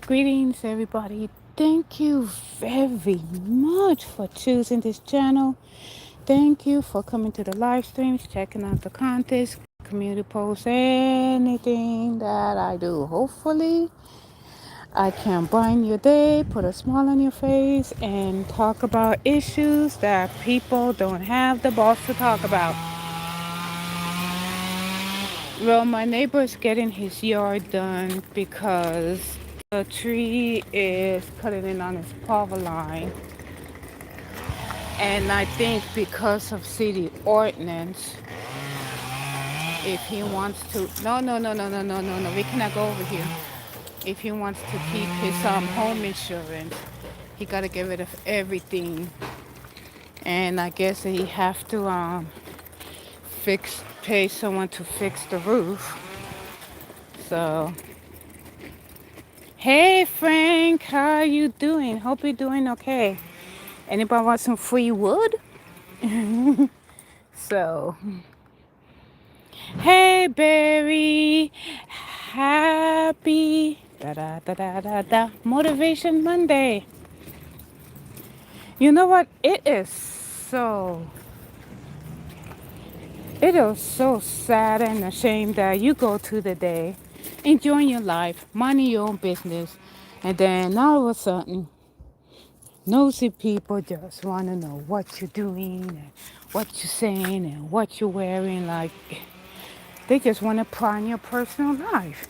Greetings, everybody. Thank you very much for choosing this channel. Thank you for coming to the live streams, checking out the contest, community posts, anything that I do. Hopefully, I can brighten your day, put a smile on your face, and talk about issues that people don't have the balls to talk about. Well, my neighbor is getting his yard done because the tree is cutting in on his power line. And I think because of city ordinance, if he wants to, no, we cannot go over here. If he wants to keep his home insurance, he got to get rid of everything. And I guess he have to pay someone to fix the roof. So, hey Frank, how are you doing? Hope you're doing okay. Anybody want some free wood? So, hey Barry, happy Motivation Monday. You know what? It is so sad and a shame that you go through the day, enjoying your life, minding your own business, and then all of a sudden, nosy people just want to know what you're doing and what you're saying and what you're wearing. Like, they just want to pry in your personal life.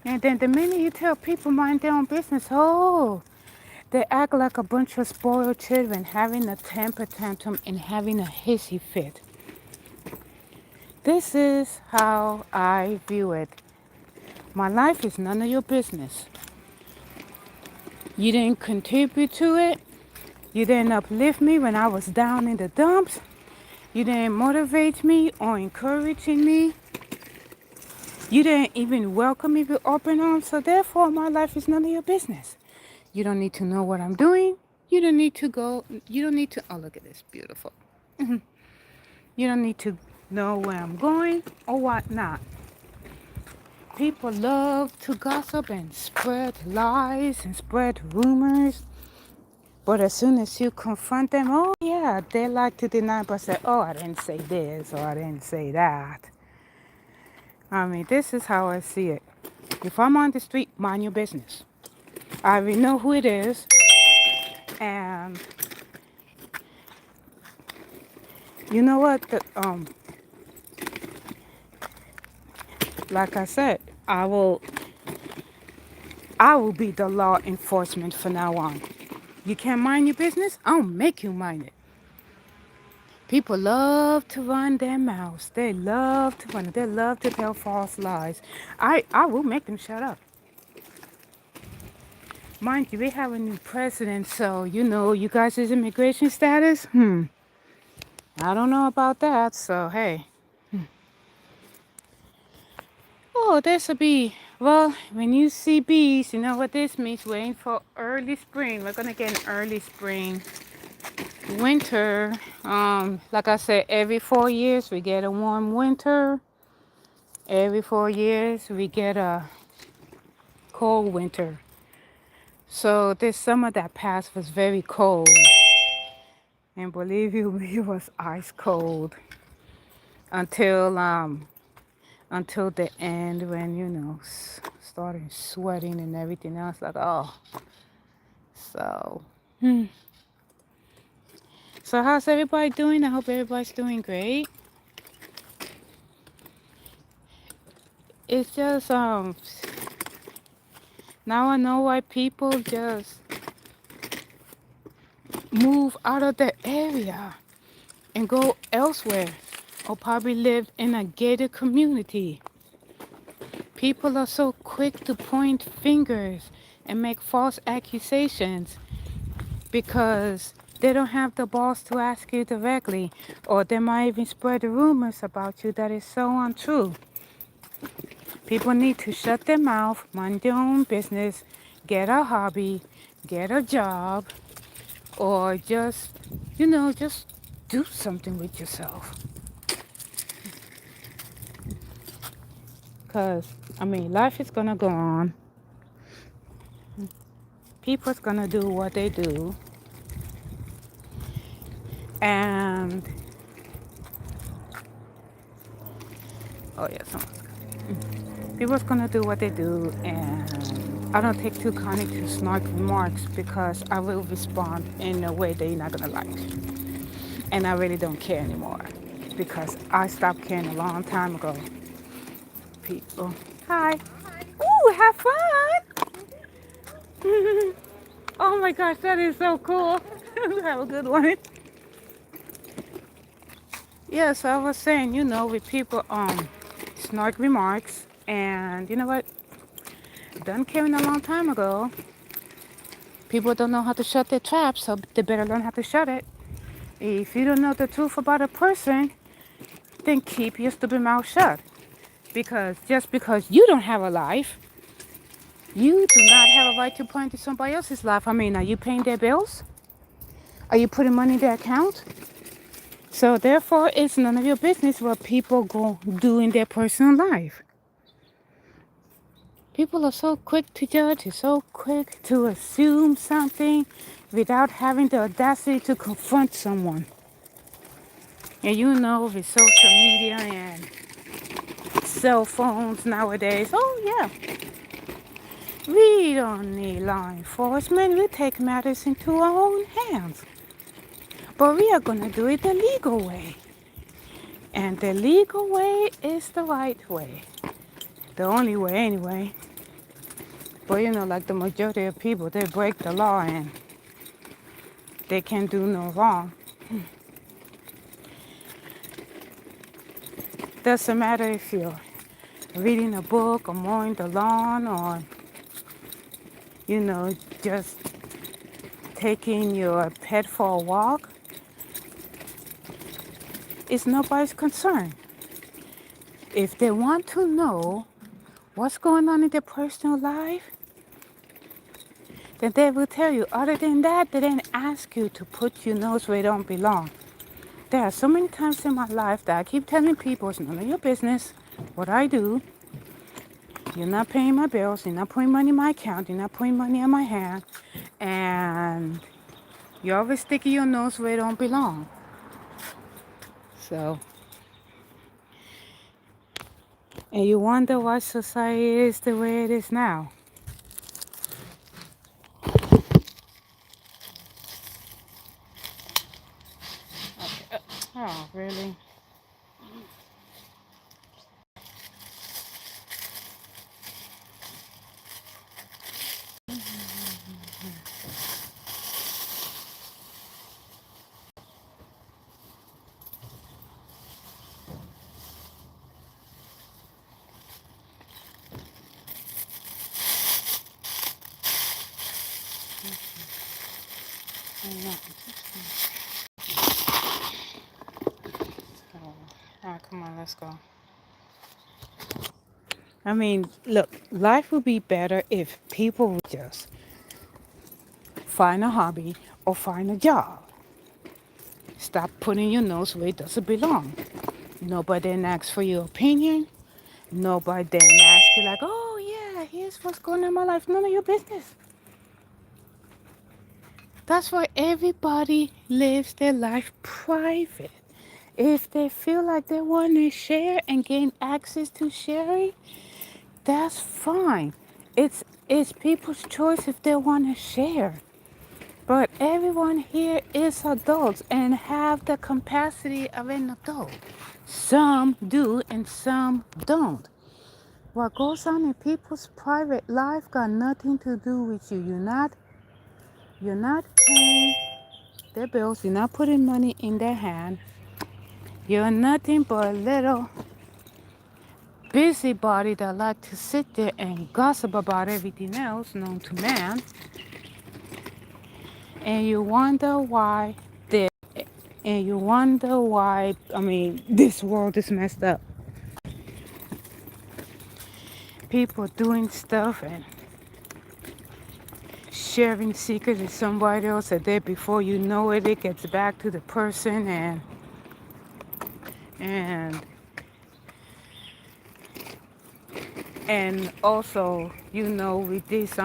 And then the minute you tell people mind their own business, oh, they act like a bunch of spoiled children having a temper tantrum and having a hissy fit. This is how I view it. My life is none of your business. You didn't contribute to it. You didn't uplift me when I was down in the dumps. You didn't motivate me or encourage me. You didn't even welcome me with open arms. So therefore, my life is none of your business. You don't need to know what I'm doing. You don't need to, oh, look at this, beautiful. You don't need to know where I'm going or whatnot. People love to gossip and spread lies and spread rumors. But as soon as you confront them, oh yeah, they like to deny, but say, oh, I didn't say this or I didn't say that. I mean, this is how I see it. If I'm on the street, mind your business. I already know who it is. And you know what? Like I said, I will be the law enforcement from now on. You can't mind your business? I'll make you mind it. People love to run their mouths. They love to run it. They love to tell false lies. I will make them shut up. Mind you, we have a new president, so you guys' immigration status? I don't know about that, so hey. Oh, there's a bee. Well, when you see bees, you know what this means. Waiting for early spring. We're gonna get an early spring. Winter, like I said, every 4 years we get a warm winter. Every 4 years we get a cold winter. So this summer that passed was very cold. And believe you me, it was ice cold until the end when, started sweating and everything else. Like, oh. So, so how's everybody doing? I hope everybody's doing great. It's just, now I know why people just move out of the area and go elsewhere or probably live in a gated community. People are so quick to point fingers and make false accusations because they don't have the balls to ask you directly, or they might even spread rumors about you that is so untrue. People need to shut their mouth, mind their own business, get a hobby, get a job, or just do something with yourself. Because, life is going to go on. people's gonna do what they do, and oh yeah, people's gonna do what they do, and I don't take too kindly to snark remarks because I will respond in a way that you're not gonna like, and I really don't care anymore because I stopped caring a long time ago. People, hi, ooh, have fun. Oh my gosh, that is so cool. Have a good one. Yeah, so I was saying, with people snark remarks, and you know what? Done caring a long time ago. People don't know how to shut their trap, so they better learn how to shut it. If you don't know the truth about a person, then keep your stupid mouth shut. Because just because you don't have a life, you do not have a right to point to somebody else's life. I mean, are you paying their bills? Are you putting money in their account? So therefore, it's none of your business what people go do in their personal life. People are so quick to judge, so quick to assume something without having the audacity to confront someone. And with social media and cell phones nowadays, oh yeah, we don't need law enforcement. We take matters into our own hands. But we are going to do it the legal way. And the legal way is the right way. The only way anyway. But like the majority of people, they break the law and they can do no wrong. Doesn't matter if you're reading a book or mowing the lawn or, just taking your pet for a walk. It's nobody's concern. If they want to know what's going on in their personal life, then they will tell you. Other than that, they didn't ask you to put your nose where it don't belong. There are so many times in my life that I keep telling people it's none of your business what I do. You're not paying my bills. You're not putting money in my account. You're not putting money in my hand. And you're always sticking your nose where it don't belong. So, and you wonder why society is the way it is now. Oh, really? All right, come on, let's go. I mean, look, life would be better if people would just find a hobby or find a job. Stop putting your nose where it doesn't belong. Nobody then asks for your opinion. Nobody then asks you like, oh yeah, here's what's going on in my life. None of your business. That's why everybody lives their life private. If they feel like they want to share and gain access to sharing, that's fine. It's people's choice if they want to share. But everyone here is adults and have the capacity of an adult. Some do and some don't. What goes on in people's private life got nothing to do with you. You're not paying their bills. You're not putting money in their hand. You're nothing but a little busybody that like to sit there and gossip about everything else known to man. And you wonder why this world is messed up. People doing stuff and sharing secrets with somebody else, and then before you know it, it gets back to the person, and also with this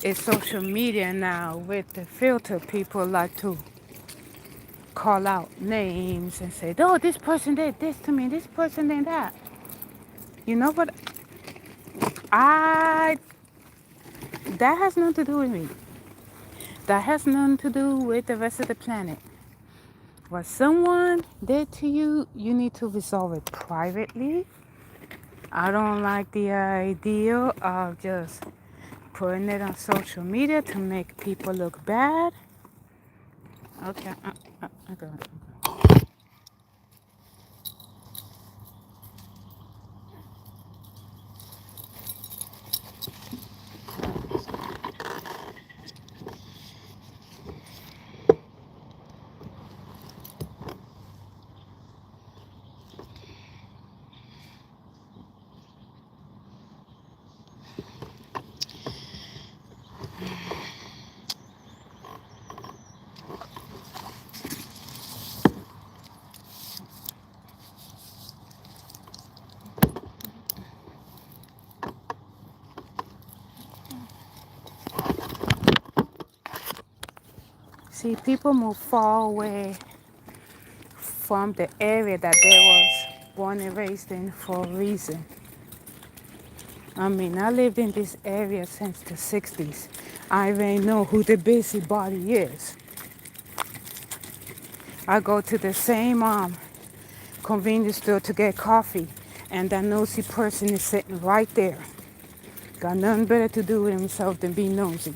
It's social media now with the filter. People like to call out names and say, oh, this person did this to me, this person did that. You know what? I That has nothing to do with me. That has nothing to do with the rest of the planet. What someone did to you, you need to resolve it privately. I don't like the idea of just putting it on social media to make people look bad. Okay, I got it. See, people move far away from the area that they was born and raised in for a reason. I mean, I lived in this area since the 60s. I already know who the busybody is. I go to the same convenience store to get coffee, and that nosy person is sitting right there. Got nothing better to do with himself than be nosy.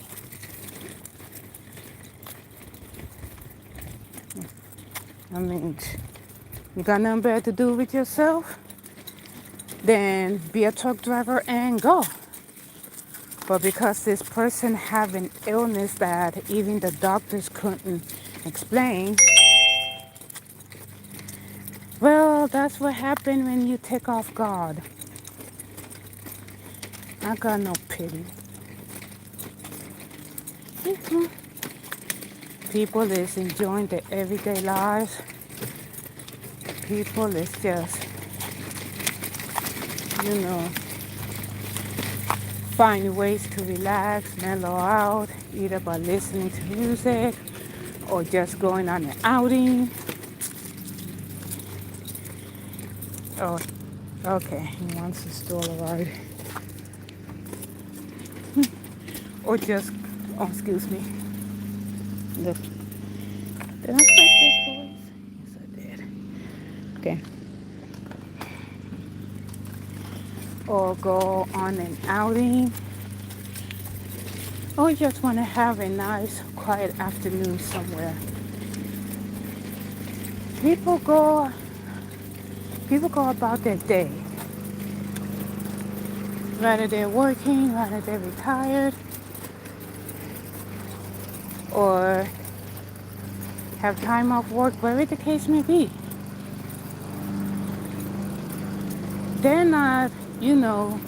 I mean, you got nothing better to do with yourself than be a truck driver and go. But because this person have an illness that even the doctors couldn't explain, well, that's what happened when you take off guard. I got no pity. People is enjoying their everyday lives. People is just, you know, finding ways to relax, mellow out, either by listening to music or just going on an outing. Oh, okay, he wants to store a ride. Or just, oh, excuse me. Look, did I click this voice? Yes, I did. Okay. Or go on an outing. Or just want to have a nice, quiet afternoon somewhere. People go about their day. Whether they're working, whether they're retired, or have time off work, whatever the case may be. They're not, you know,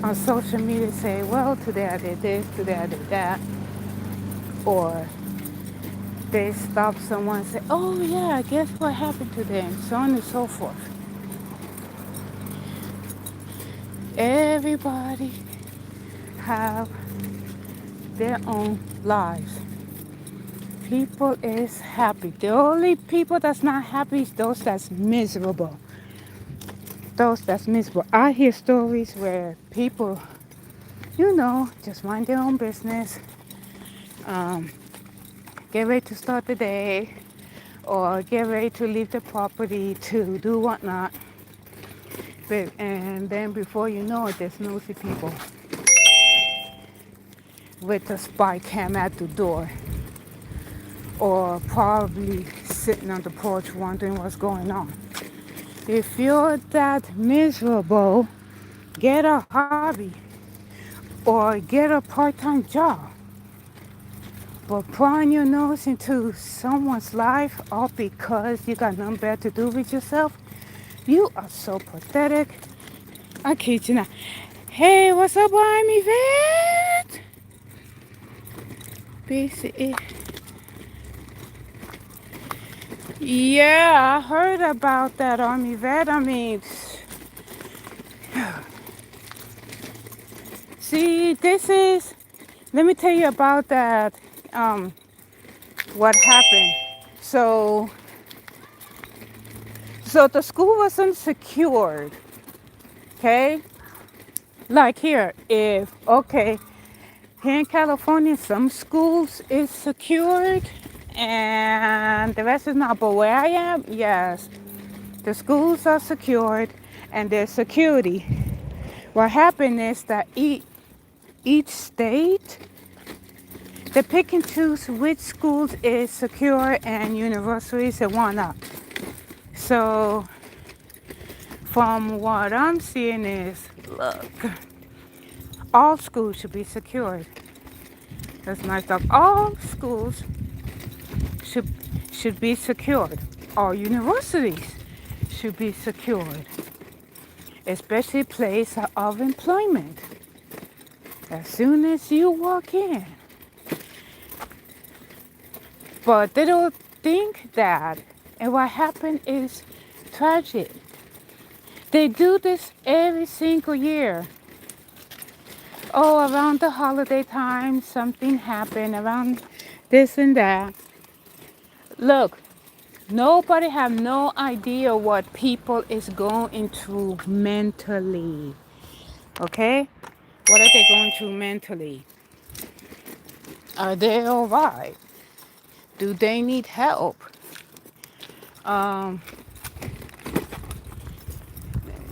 on social media say, well, today I did this, today I did that. Or they stop someone and say, oh yeah, guess what happened today, and so on and so forth. Everybody have their own lives. People is happy. The only people that's not happy is those that's miserable. Those that's miserable. I hear stories where people, you know, just mind their own business, get ready to start the day, or get ready to leave the property to do whatnot. And then before you know it, there's nosy people with a spy cam at the door, or probably sitting on the porch wondering what's going on. If you're that miserable, get a hobby or get a part-time job. But prying your nose into someone's life all because you got nothing better to do with yourself, you are so pathetic. I kid you not. Hey, what's up, I'm Yvette? Basically, yeah, I heard about that, Army vet. I mean, See, let me tell you about that, um, what happened. So, so the school wasn't secured, okay? Like here, here in California, some schools is secured and the rest is not. But where I am, yes, the schools are secured and there's security. What happened is that each state, they pick and choose which schools is secure and universities and whatnot. So from what I'm seeing is, look, all schools should be secured. That's my thought. All schools should should be secured. All universities should be secured, especially place of employment. As soon as you walk in. But they don't think that. And what happened is tragic. They do this every single year. Oh, around the holiday time, something happened around this and that. Look, nobody have no idea what people is going through mentally. Okay? What are they going through mentally? Are they all right? Do they need help? Um,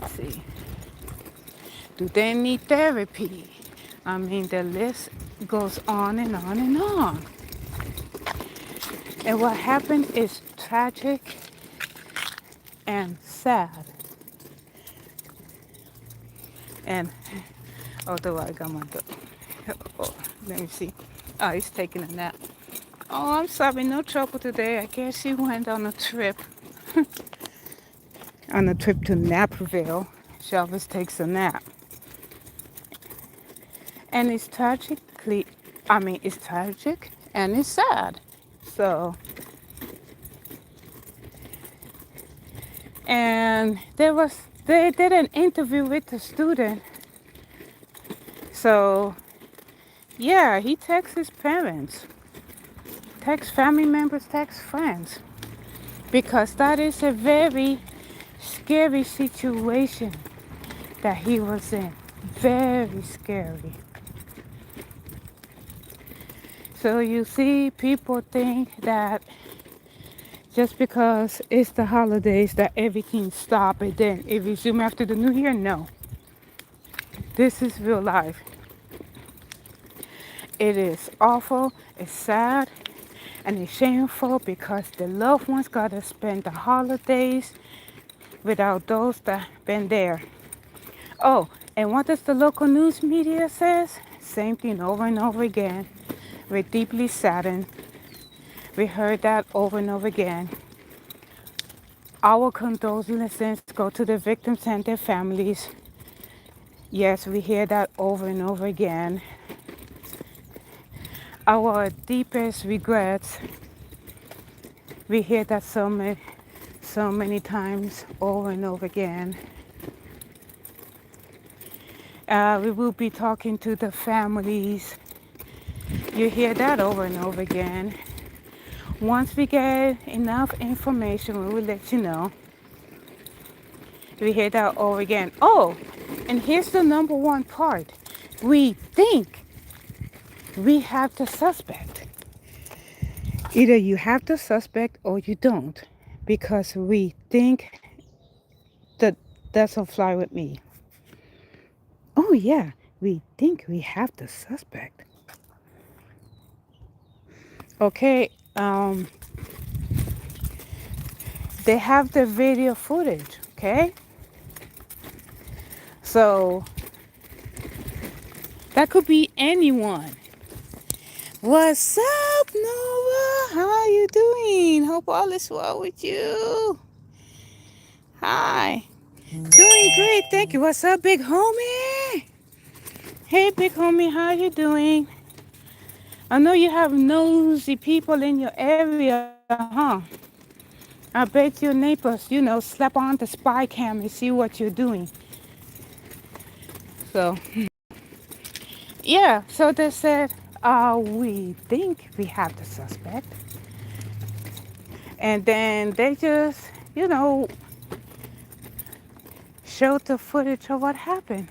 let's see. Do they need therapy? I mean, the list goes on and on and on. And what happened is tragic and sad. And although I got my dog, oh, let me see. Oh, he's taking a nap. Oh, I'm sorry, no trouble today. I guess he went on a trip. On a trip to Naperville. She always takes a nap. And it's it's tragic and it's sad. So, and they did an interview with the student. So, yeah, he texts his parents, texts family members, texts friends. Because that is a very scary situation that he was in. Very scary. So you see, people think that just because it's the holidays that everything stops and then it resumes after the new year. No. This is real life. It is awful, it's sad, and it's shameful because the loved ones gotta spend the holidays without those that been there. Oh, and what does the local news media says? Same thing over and over again. We're deeply saddened. We heard that over and over again. Our condolences go to the victims and their families. Yes, we hear that over and over again. Our deepest regrets, we hear that so many times over and over again. We will be talking to the families. You hear that over and over again. Once we get enough information, we will let you know. We hear that over again. Oh, and here's the number one part. We think we have the suspect. Either you have the suspect or you don't, because we think that doesn't fly with me. Oh yeah, we think we have the suspect. Okay, they have the video footage, okay? So that could be anyone. What's up, Nova? How are you doing? Hope all is well with you. Hi. Doing great, thank you. What's up, big homie? Hey, big homie, how you doing? I know you have nosy people in your area, huh? I bet your neighbors, slap on the spy cam and see what you're doing. So, Yeah, so they said, we think we have the suspect. And then they just, showed the footage of what happened.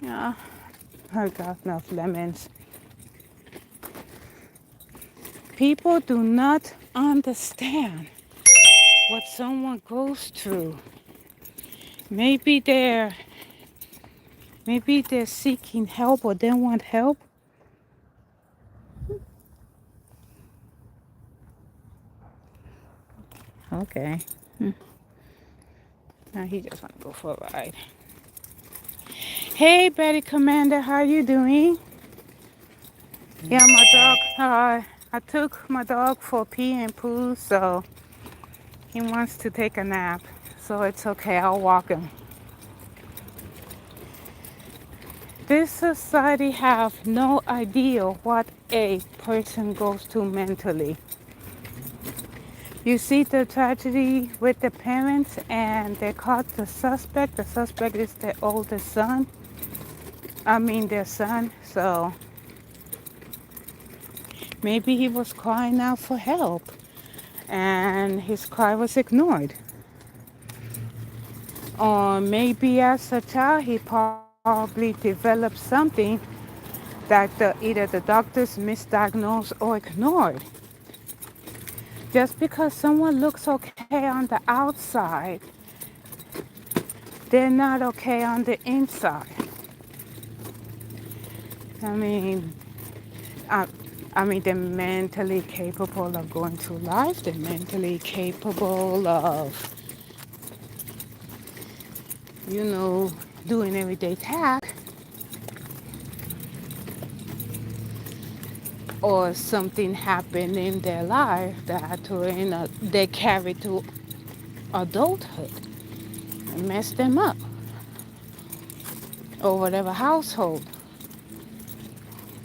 Yeah, I got enough lemons. People do not understand what someone goes through. Maybe they're seeking help or they want help. Okay. Now he just want to go for a ride. Hey, Betty Commander, how you doing? Yeah, my dog. I took my dog for pee and poo, so he wants to take a nap. So it's okay. I'll walk him. This society have no idea what a person goes through mentally. You see the tragedy with the parents and they caught the suspect. The suspect is their oldest son. Their son. So maybe he was crying out for help and his cry was ignored. Or maybe as a child he probably developed something that either the doctors misdiagnosed or ignored. Just because someone looks okay on the outside, they're not okay on the inside. I mean, they're mentally capable of going through life. They're mentally capable of, doing everyday tasks. Or something happened in their life that they carry to adulthood and mess them up. Or whatever household.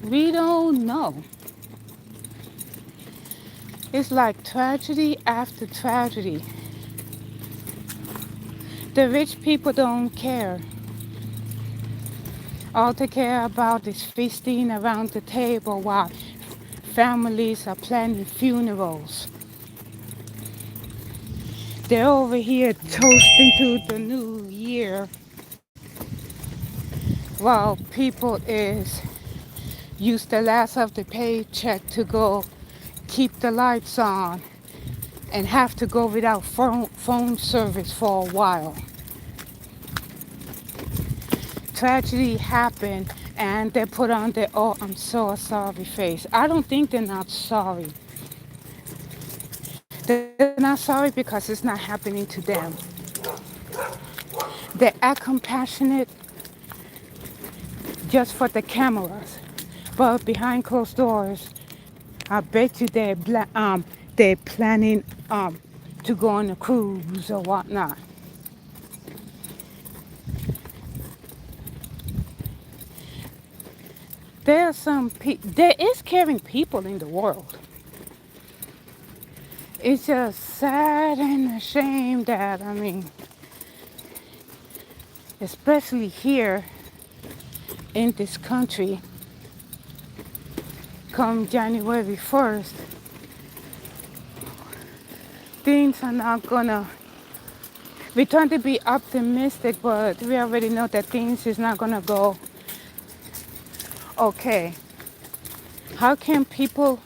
We don't know. It's like tragedy after tragedy. The rich people don't care. All they care about is feasting around the table while families are planning funerals. They're over here toasting to the new year while people is use the last of the paycheck to go keep the lights on and have to go without phone service for a while. Tragedy happened and they put on their, oh, I'm so sorry face. I don't think they're not sorry. They're not sorry because it's not happening to them. They act compassionate just for the cameras. But behind closed doors, I bet you they're planning to go on a cruise or whatnot. There is caring people in the world. It's just sad and a shame that, especially here in this country, come January 1st, things are not gonna, we're trying to be optimistic, but we already know that things is not gonna go okay. How can people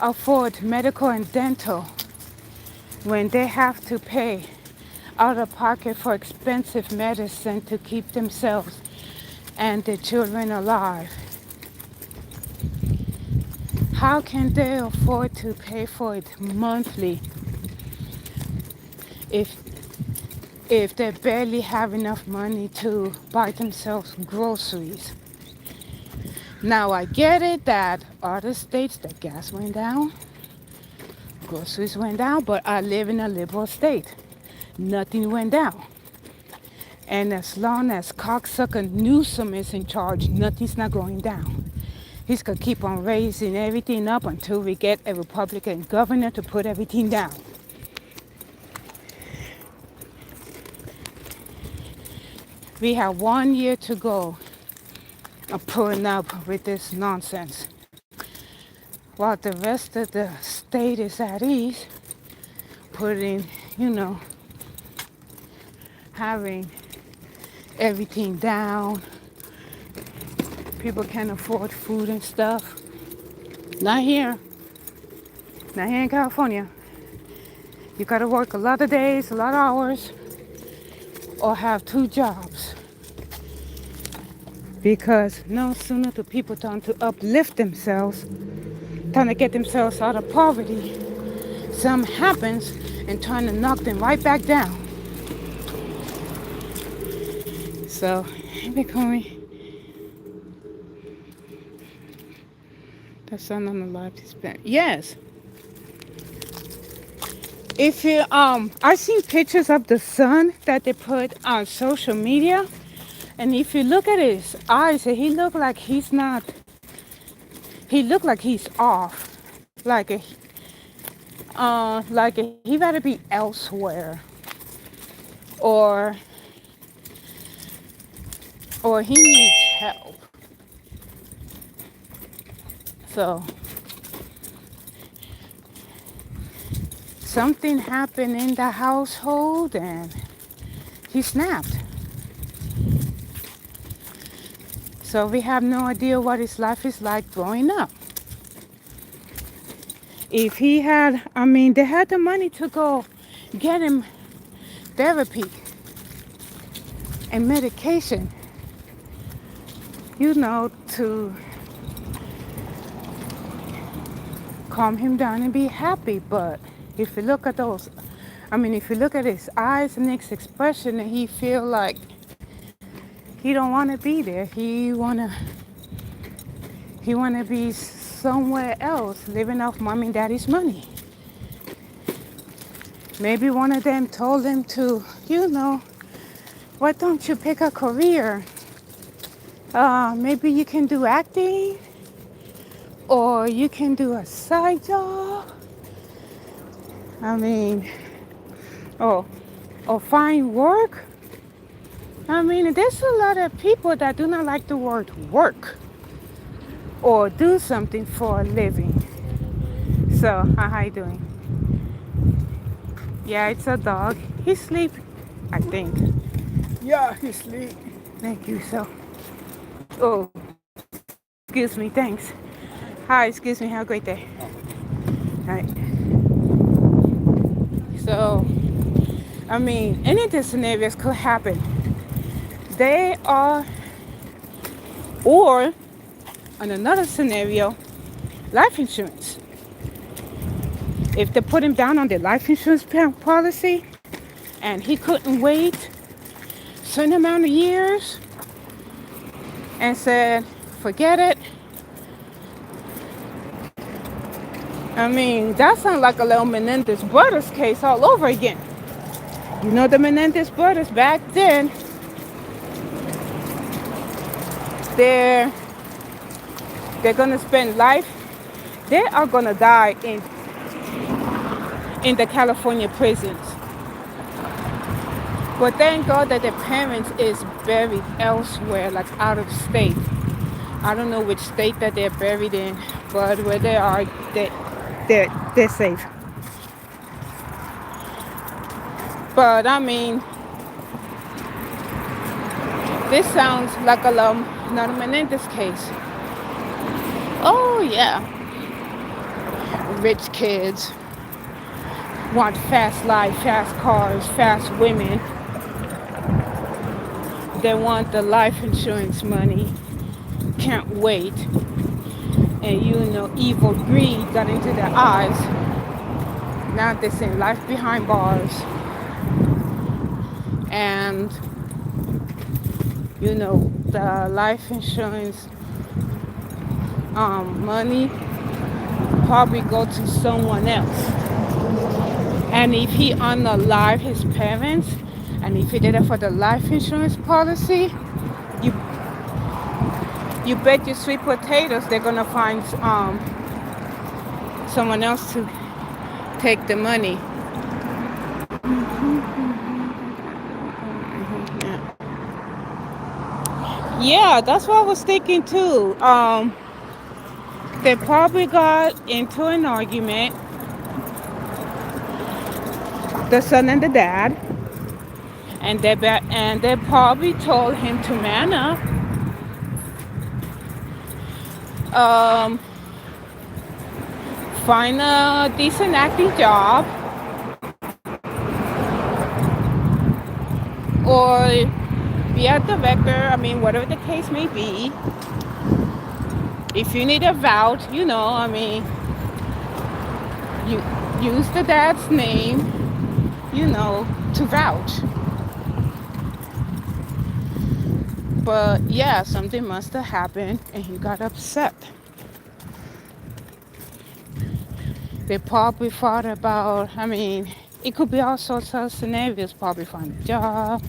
afford medical and dental when they have to pay out of pocket for expensive medicine to keep themselves and their children alive? How can they afford to pay for it monthly if they barely have enough money to buy themselves groceries? Now I get it that other states the gas went down, groceries went down, but I live in a liberal state. Nothing went down. And as long as cocksucker Newsom is in charge, nothing's not going down. He's gonna keep on raising everything up until we get a Republican governor to put everything down. We have 1 year to go are putting up with this nonsense. While the rest of the state is at ease, putting, having everything down. People can't afford food and stuff. Not here. Not here in California. You gotta work a lot of days, a lot of hours, or have 2 jobs. Because no sooner do people trying to uplift themselves, trying to get themselves out of poverty, something happens and trying to knock them right back down. So, becoming the sun on the left is bad. Yes. If you I've seen pictures of the sun that they put on social media, and if you look at his eyes, he looked like he's not. He looked like he's off, like he gotta be elsewhere, or he needs help. So something happened in the household and he snapped. So we have no idea what his life is like growing up. If he had, they had the money to go get him therapy and medication, to calm him down and be happy. But if you look at if you look at his eyes and his expression, and he feel like he don't want to be there. He wanna be somewhere else, living off mom and daddy's money. Maybe one of them told him to, why don't you pick a career? Maybe you can do acting, or you can do a side job. Or find work. There's a lot of people that do not like the word work or do something for a living. So, how you doing? Yeah, it's a dog. He's asleep, I think. Yeah, he's asleep. Thank you. So, oh, excuse me. Thanks. Hi, excuse me. Have a great day. All right. So, any of the scenarios could happen. They are, or in another scenario, life insurance. If they put him down on the life insurance policy and he couldn't wait a certain amount of years and said, forget it. That sounds like a little Menendez brothers case all over again. The Menendez brothers back then, they're gonna spend life. They are gonna die in the California prisons. But thank God that their parents is buried elsewhere, like out of state. I don't know which state that they're buried in, but where they are, they're safe. But this sounds like not a Menendez case. Oh yeah, rich kids want fast life, fast cars, fast women. They want the life insurance money, can't wait. And evil greed got into their eyes. Now they're saying life behind bars. And the life insurance money probably go to someone else. And if he unalive his parents, and if he did it for the life insurance policy, you bet your sweet potatoes they're gonna find someone else to take the money. Yeah, that's what I was thinking too. They probably got into an argument, the son and the dad, and they probably told him to man up, um, find a decent acting job, or be a director. I mean, whatever the case may be. If you need a vouch, you use the dad's name, to vouch. But yeah, something must have happened and he got upset. They probably thought about, it could be all sorts of scenarios. Probably find a job,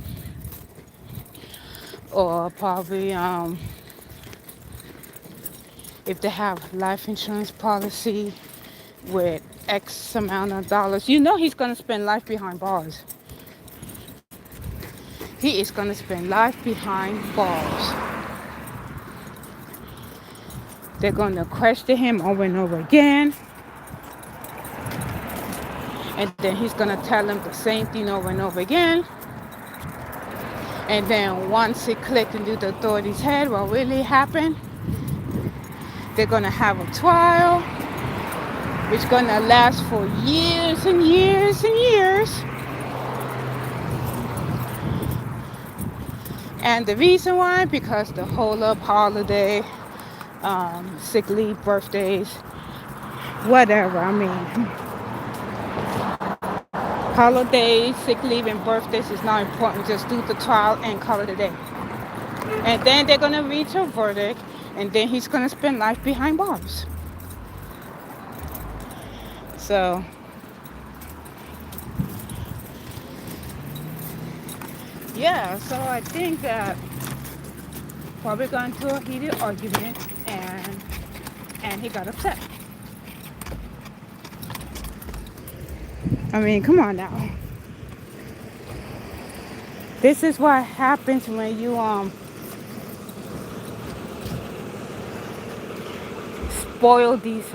or probably if they have life insurance policy with X amount of dollars, he's gonna spend life behind bars. He is gonna spend life behind bars. They're gonna question him over and over again, and then he's gonna tell them the same thing over and over again. And then once it clicked into the authorities' head what really happened, they're gonna have a trial, which is gonna last for years and years and years. And the reason why, because the whole up holiday, sick leave, birthdays, whatever. Holidays, sick leave, and birthdays is not important. Just do the trial and call it a day. And then they're gonna reach a verdict, and then he's gonna spend life behind bars. So yeah, so I think that probably got into a heated argument, and he got upset. Come on now. This is what happens when you spoil these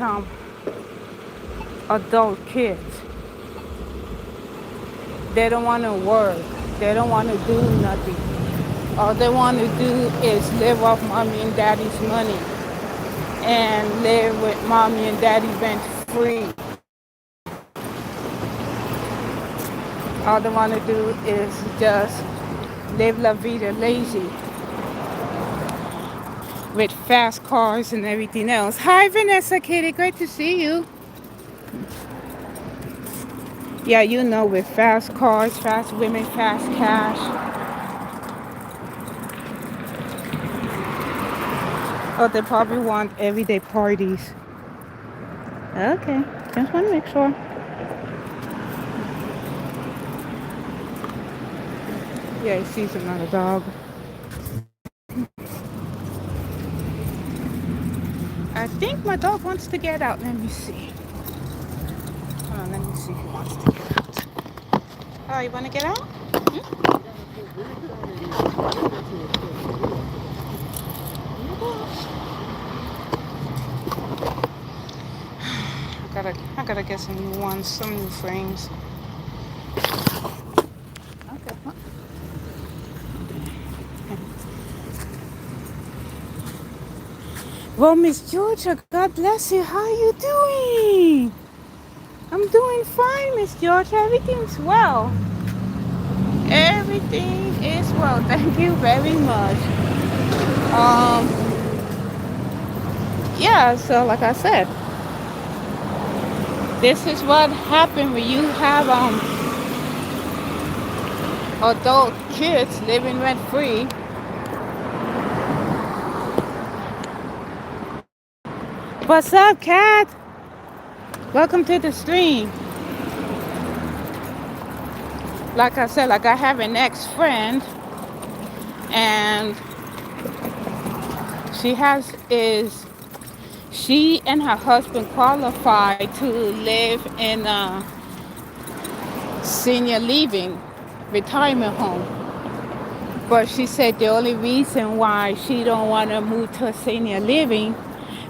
adult kids. They don't want to work. They don't want to do nothing. All they want to do is live off mommy and daddy's money and live with mommy and daddy rent free. All they want to do is just live la vida lazy with fast cars and everything else. Hi, Vanessa Kitty. Great to see you. Yeah, with fast cars, fast women, fast cash. Oh, they probably want everyday parties. Okay, just want to make sure. Yeah, he sees another dog. I think my dog wants to get out. Let me see. Hold on, let me see if he wants to get out. Oh, you want to get out? Hmm? I gotta get some new ones, some new frames. Okay. Well, Miss Georgia, God bless you. How are you doing? I'm doing fine, Miss Georgia. Everything's well. Everything is well. Thank you very much. Yeah, so like I said, this is what happens when you have adult kids living rent free. What's up, Kat? Welcome to the stream. Like I said, I have an ex-friend, and she and her husband qualified to live in a senior living retirement home. But she said the only reason why she don't want to move to a senior living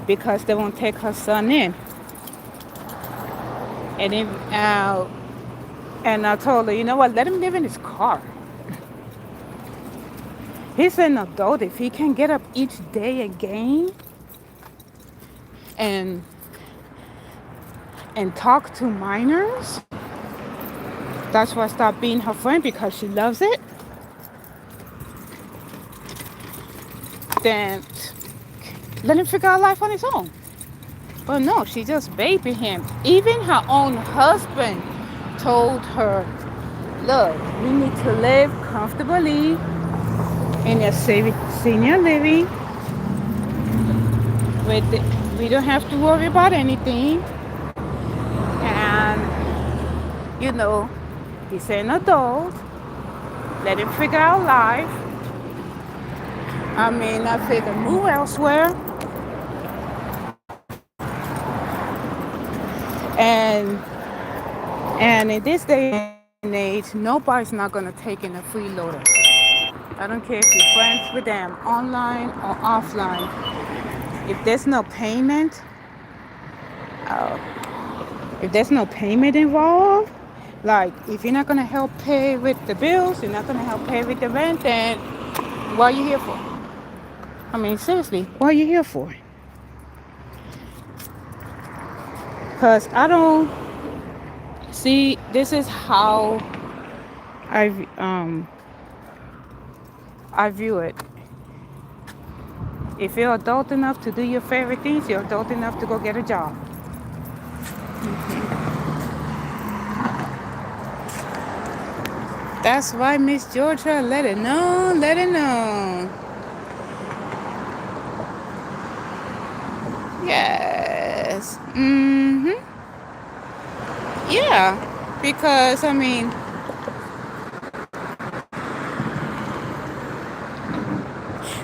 because they won't take her son in. And then, and I told her, you know what? Let him live in his car. He's an adult. If he can get up each day again and talk to minors, that's why I stopped being her friend because she loves it. Then let him figure out life on his own. But no, she just baby him. Even her own husband told her, look, we need to live comfortably in a senior living. We don't have to worry about anything. And, he's an adult. Let him figure out life. I figure move elsewhere. And in this day and age, nobody's not gonna take in a freeloader. I don't care if you're friends with them online or offline. If there's no payment, uh, if there's no payment involved, like if you're not gonna help pay with the bills, you're not gonna help pay with the rent, then what are you here for? Seriously, what are you here for? Because I don't see, this is how I view it. If you're adult enough to do your favorite things, you're adult enough to go get a job. That's why Miss Georgia, let it know, let it know. Yes. Yeah. Because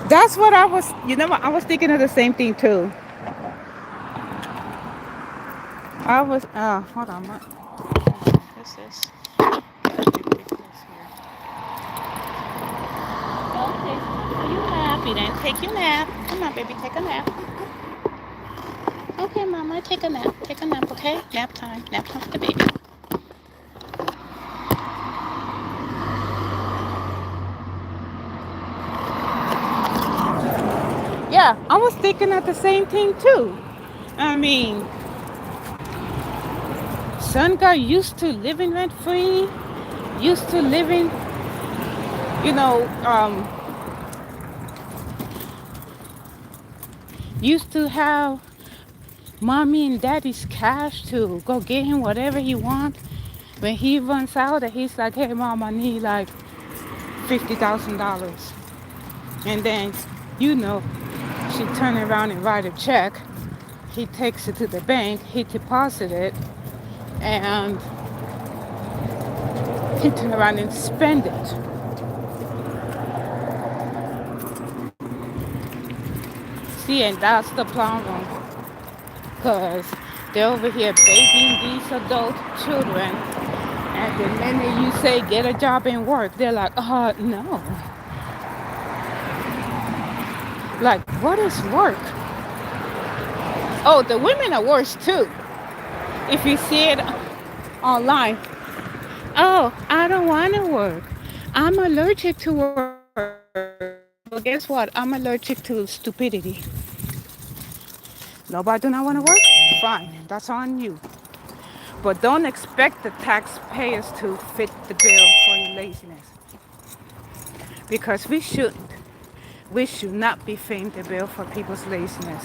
that's what I was, I was thinking of the same thing too. I was, hold on, this is, okay, so you happy then, take your nap. Come on, baby, take a nap. Okay, mama, take a nap, okay? Nap time for the baby. Yeah, I was thinking of the same thing too. Son got used to living rent free, used to living, used to have mommy and daddy's cash to go get him whatever he wants. When he runs out and he's like, hey mom, I need like $50,000. And then, she turn around and write a check. He takes it to the bank, he deposits it, and he turn around and spend it. See, and that's the problem. Because they're over here babying these adult children. And the minute you say get a job and work, they're like, no. Like, what is work? Oh, the women are worse too. If you see it online. Oh, I don't want to work. I'm allergic to work. Well, guess what? I'm allergic to stupidity. Nobody do not want to work? Fine, that's on you. But don't expect the taxpayers to fit the bill for your laziness. Because we shouldn't. We should not be fitting the bill for people's laziness.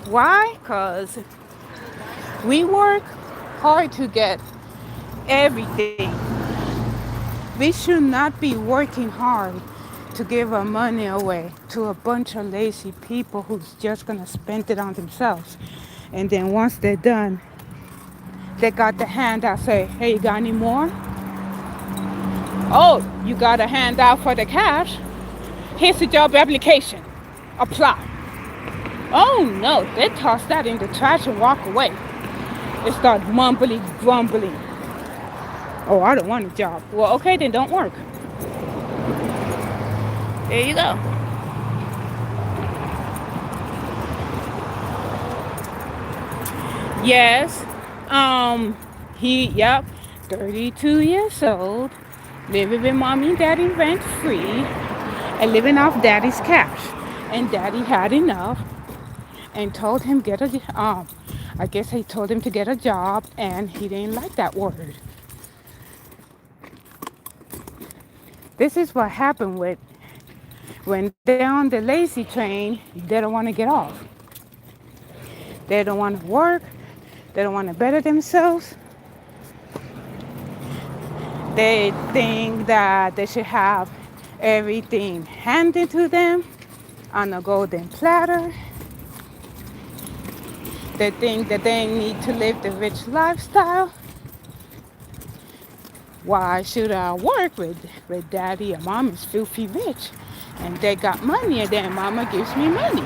Why? Because we work hard to get everything. We should not be working hard to give our money away to a bunch of lazy people who's just gonna spend it on themselves. And then once they're done, they got the handout, say, hey, you got any more? Oh, you got a handout for the cash? Here's the job application. Apply. Oh no, they toss that in the trash and walk away. They start mumbling, grumbling. Oh, I don't want a job. Well, okay, then don't work. There you go. Yes. Um, yep, 32 years old, living with mommy and daddy rent free, and living off daddy's cash. And daddy had enough and told him I guess he told him to get a job, and he didn't like that word. This is what happened with when they're on the lazy train, they don't want to get off. They don't want to work. They don't want to better themselves. They think that they should have everything handed to them on a golden platter. They think that they need to live the rich lifestyle. Why should I work with daddy and mom is filthy rich? And they got money, and then mama gives me money.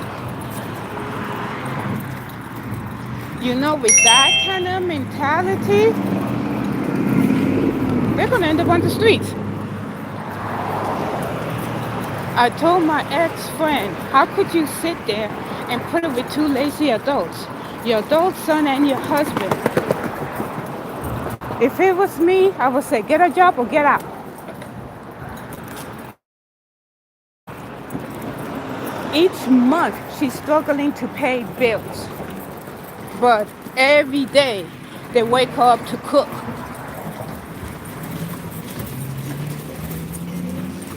You know, with that kind of mentality, they're going to end up on the streets. I told my ex-friend, how could you sit there and put it with two lazy adults? Your adult son and your husband. If it was me, I would say, get a job or get out. Each month, she's struggling to pay bills. But every day, they wake up to cook.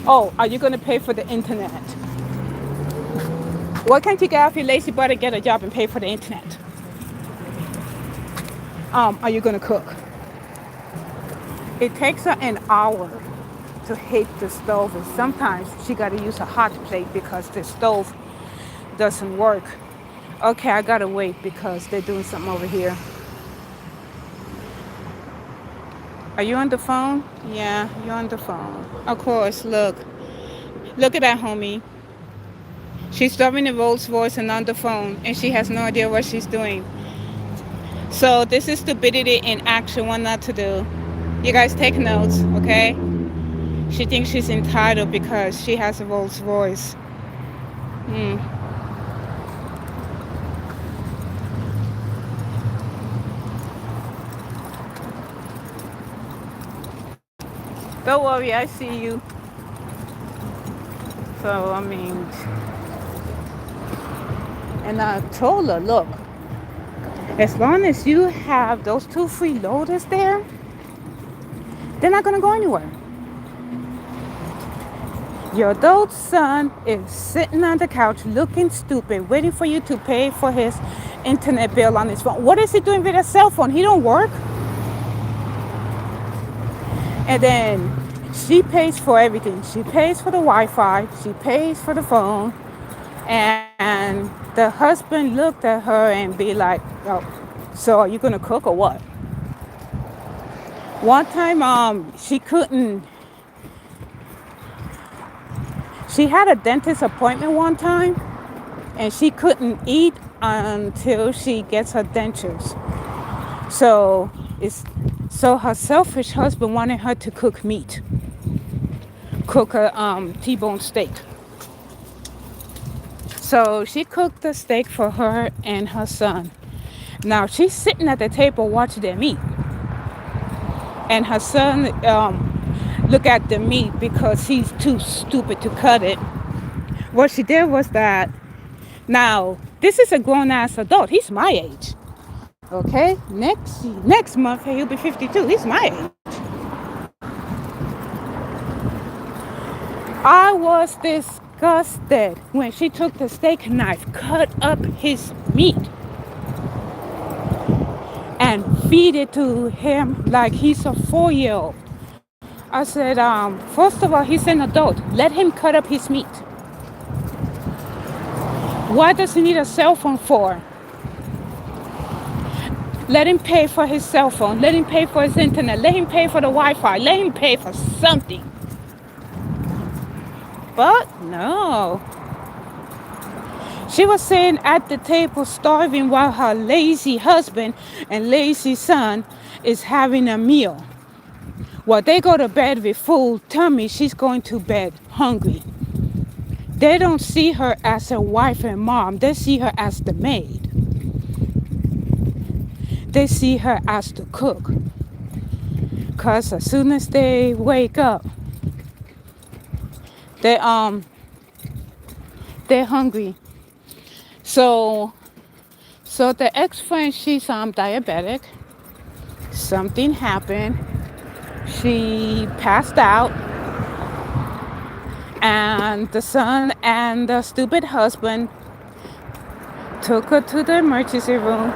Oh, are you going to pay for the internet? Why can't you get off your lazy butt and get a job and pay for the internet? Are you going to cook? It takes her an hour to heat the stove, and sometimes she got to use a hot plate because the stove doesn't work. Okay, I got to wait because they're doing something over here. Are you on the phone? Yeah, you're on the phone. Of course, look. Look at that, homie. She's driving a Rolls Royce and on the phone, and she has no idea what she's doing. So this is stupidity in action, what not to do. You guys take notes, okay? She thinks she's entitled because she has a Rolls Royce. Don't worry, I see you. So, I mean, and I told her, look, as long as you have those two freeloaders there, they're not going to go anywhere. Your adult son is sitting on the couch looking stupid, waiting for you to pay for his internet bill on his phone. What is he doing with a cell phone? He don't work. And then she pays for everything. She pays for the Wi-Fi. She pays for the phone. And the husband looked at her and be like, oh, so are you going to cook or what? One time, she had a dentist appointment one time, and she couldn't eat until she gets her dentures. So her selfish husband wanted her to cook meat, cook a T-bone steak. So she cooked the steak for her and her son. Now she's sitting at the table watching their meat, and her son look at the meat because he's too stupid to cut it. What she did was that, now this is a grown-ass adult. He's my age. Okay, next month he'll be 52. He's my age. I was disgusted when she took the steak knife, cut up his meat, and feed it to him like he's a 4-year-old. I said, first of all, he's an adult. Let him cut up his meat. What does he need a cell phone for? Let him pay for his cell phone. Let him pay for his internet. Let him pay for the Wi-Fi. Let him pay for something. But no. She was sitting at the table starving while her lazy husband and lazy son is having a meal. Well, they go to bed with full tummy. She's going to bed hungry. They don't see her as a wife and mom. They see her as the maid. They see her as the cook. Cause as soon as they wake up, they they're hungry. So the ex-friend, she's diabetic. Something happened. She passed out, and the son and the stupid husband took her to the emergency room.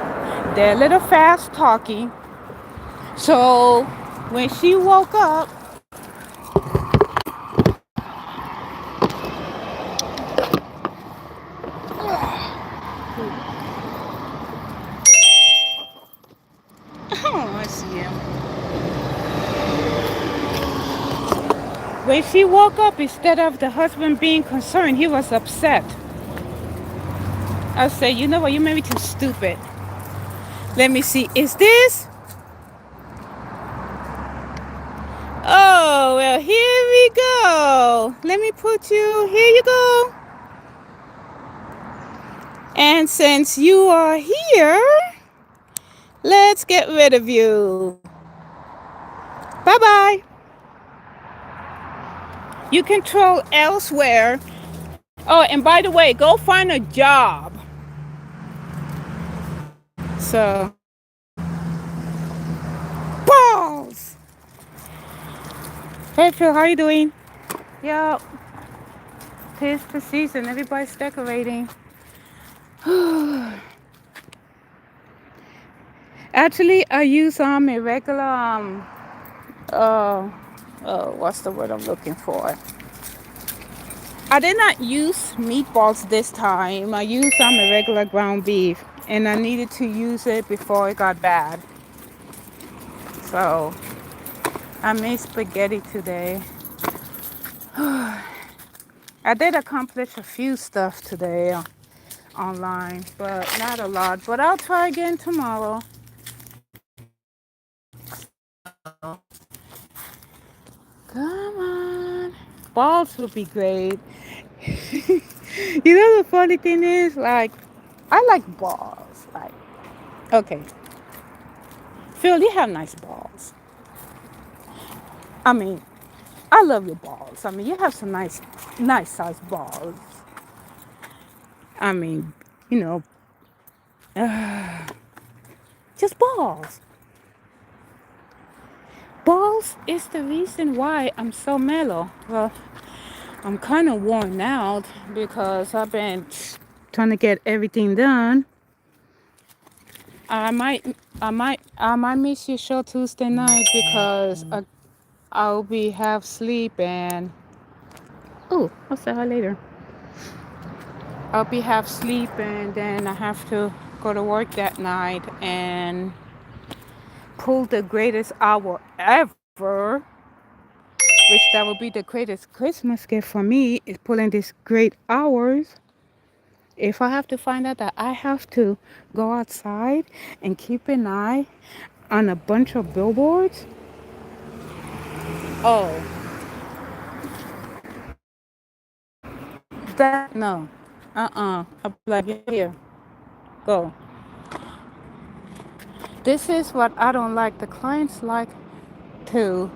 They're a little fast talking. So when she woke up, oh, I see him. When she woke up, instead of the husband being concerned, he was upset. I said, you know what, you made me too stupid. Let me see, is this? Oh, well, here we go. Let me put you, here you go. And since you are here, let's get rid of you. Bye-bye. You can troll elsewhere. Oh, and by the way, go find a job. So, balls. Hey, Phil, how you doing? Yo, tis the season. Everybody's decorating. Actually, I use a regular uh what's the word I'm looking for? I did not use meatballs this time. I used a regular ground beef, and I needed to use it before it got bad. So I made spaghetti today. I did accomplish a few stuff today online, but not a lot. But I'll try again tomorrow. Come on. Balls would be great. You know the funny thing is, like, I like balls. Like, okay, Phil, you have nice balls. I mean, I love your balls. I mean, you have some nice sized balls. I mean, you know, just balls. Balls is the reason why I'm so mellow. Well, I'm kind of worn out because I've been trying to get everything done. I might miss your show Tuesday night because I'll be half sleep and oh, I'll say hi later. I'll be half sleep and then I have to go to work that night and pull the greatest hour ever, which that will be the greatest Christmas gift for me is pulling these great hours. If I have to find out that I have to go outside and keep an eye on a bunch of billboards, oh, that no, I'll be like, here, go. This is what I don't like. The clients like to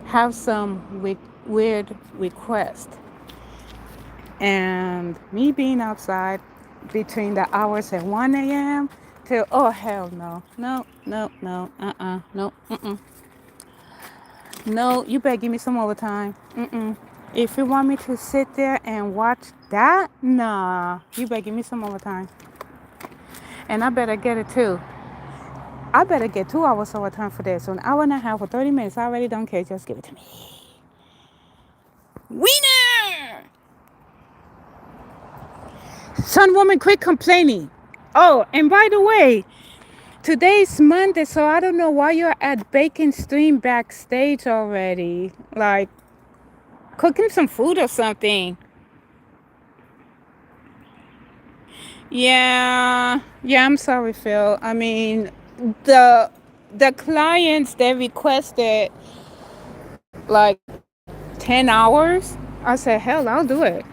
have some weird request, and me being outside between the hours at 1 a.m. till oh hell no, no, no. You better give me some overtime. If you want me to sit there and watch that, nah, you better give me some overtime, and I better get it too. I better get 2 hours overtime for this. So an hour and a half or 30 minutes. I already don't care. Just give it to me. Wiener! Son, woman, quit complaining. Oh, and by the way, today's Monday, so I don't know why you're at Bacon Stream backstage already. Like, cooking some food or something. Yeah, I'm sorry, Phil. I mean, the clients, they requested like 10 hours. I said, hell, I'll do it.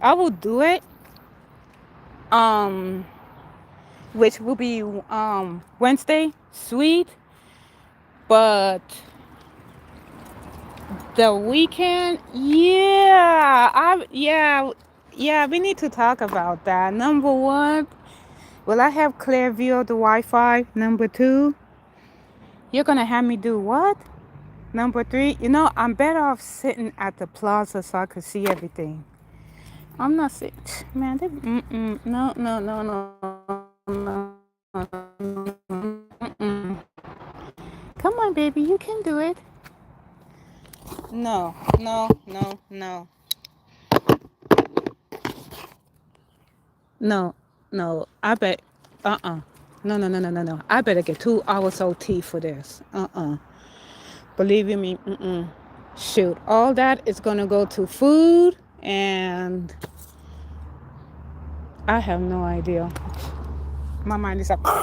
I will do it. Um, which will be Wednesday, sweet, but the weekend, yeah, we need to talk about that. Number one, will I have clear view of the Wi-Fi? Number two, you're gonna have me do what? Number three, I'm better off sitting at the plaza so I could see everything. I'm not sitting, man. No, no, no, no, mm-mm. Come on, baby, you can do it. No, no, no, no, no, no. I bet. No, no, no, no, no, no. I better get 2 hours OT for this. Believe you me. Shoot, all that is gonna go to food, and I have no idea. My mind is like. Get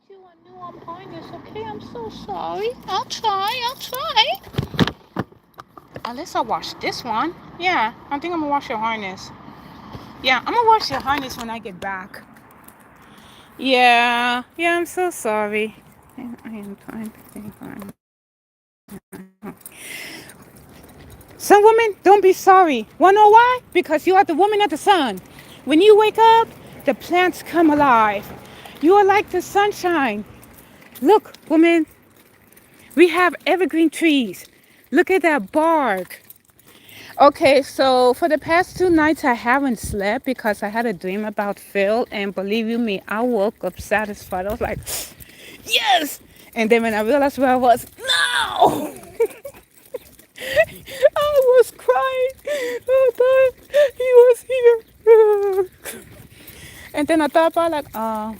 you a new harness, okay? I'm so sorry. I'll try. I'll try. Unless I wash this one. Yeah, I think I'm gonna wash your harness. Yeah, I'm gonna wash your harness when I get back. Yeah, I'm so sorry. I am trying to think. Some women, don't be sorry. Wanna know why? Because you are the woman of the sun. When you wake up, the plants come alive. You are like the sunshine. Look, woman, we have evergreen trees. Look at that bark. Okay, so for the past 2 nights, I haven't slept because I had a dream about Phil. And believe you me, I woke up satisfied. I was like, yes! And then when I realized where I was, no! I was crying. I thought he was here. And then I thought about like, I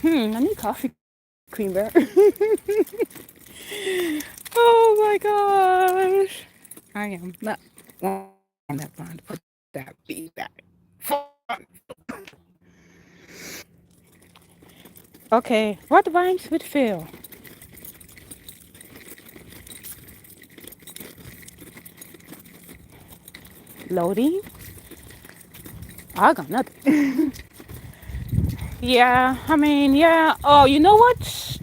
need coffee creamer. Oh my gosh. I am not on that bond. Put that feedback. Okay, what rhymes with Phil? Loading? I got nothing. Yeah, I mean, yeah. Oh, you know what?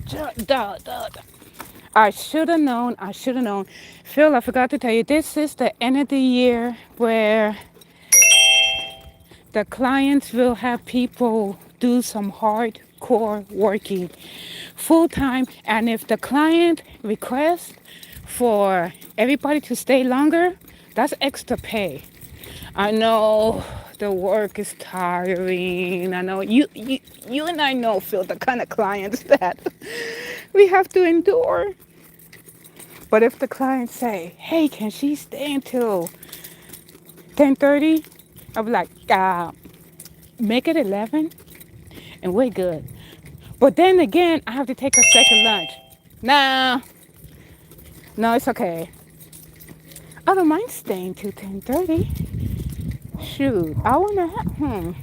I should have known. I should have known. Phil, I forgot to tell you, this is the end of the year where the clients will have people do some hardcore working full time. And if the client requests for everybody to stay longer, that's extra pay. I know the work is tiring. I know you and I know, Phil, the kind of clients that we have to endure. But if the clients say, hey, can she stay until 10:30? I'll be like, make it 11 and we're good. But then again, I have to take a second lunch. Nah, no, it's okay. I don't mind staying till 10:30. Shoot, I wanna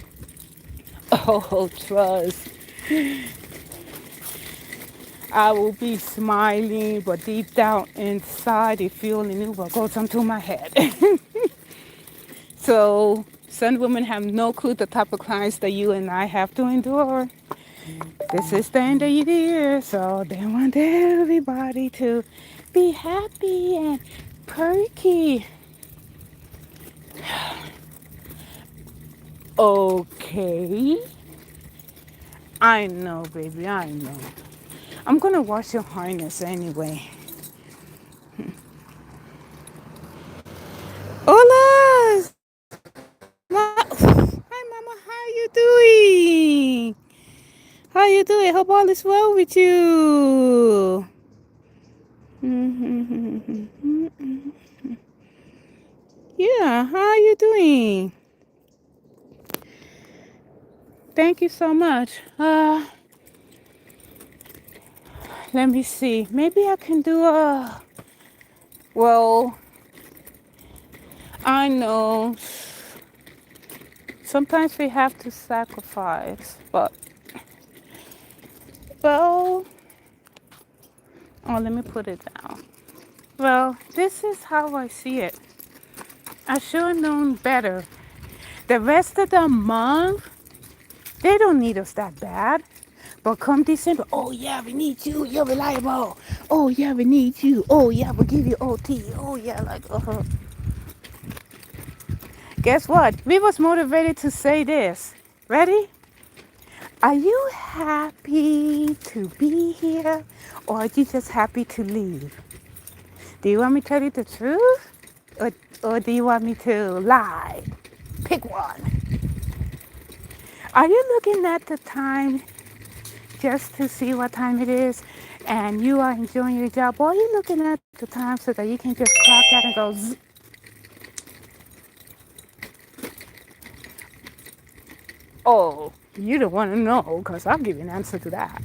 Oh, trust. I will be smiling, but deep down inside, the feeling it will go into my head. So, some women have no clue the type of clients that you and I have to endure. This is the end of the year, so they want everybody to be happy and perky. Okay. I know, baby, I know. I'm gonna wash your harness anyway. Hola! Hi, Mama, how you doing? How you doing? Hope all is well with you. Yeah, how you doing? Thank you so much. Let me see. Maybe I can do well, I know. Sometimes we have to sacrifice, but well, oh, let me put it down. Well, this is how I see it. I should have known better. The rest of the month, they don't need us that bad. But come December, oh yeah, we need you. You're reliable. Oh yeah, we need you. Oh yeah, we'll give you OT. Oh yeah, like Guess what? We was motivated to say this. Ready? Are you happy to be here, or are you just happy to leave? Do you want me to tell you the truth, or do you want me to lie? Pick one. Are you looking at the time just to see what time it is and you are enjoying your job, or are you looking at the time so that you can just clock out and go zzz? Oh, you don't want to know because I'll give you an answer to that.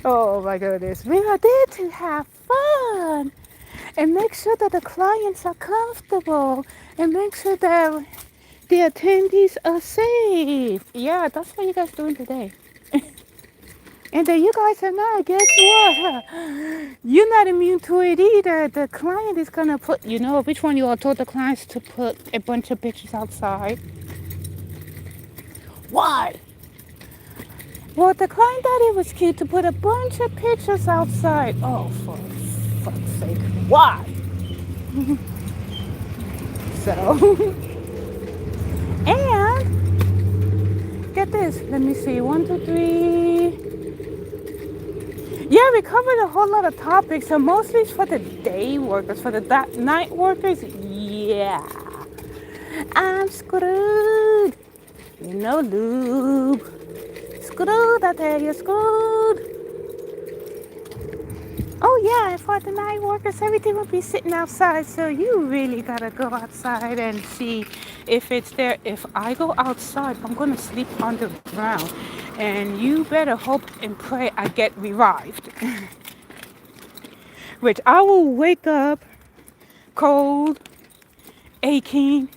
Oh my goodness, we are there to have fun and make sure that the clients are comfortable and make sure that the attendees are safe. Yeah, that's what you guys doing today. And then you guys are not. Guess what? You're not immune to it either. The client is gonna put, which one you all told the clients to put a bunch of pictures outside? Why? Well, the client thought it was cute to put a bunch of pictures outside. Oh, for fuck's sake. Why? So, and get this. Let me see. 1, 2, 3. Yeah, we covered a whole lot of topics. So mostly it's for the day workers. For the night workers, yeah. I'm screwed. No lube. Screwed, I tell you, screwed. Oh yeah, and for the night workers, everything will be sitting outside. So you really gotta go outside and see if it's there. If I go outside, I'm gonna sleep on the ground. And you better hope and pray I get revived. Which I will wake up cold, aching,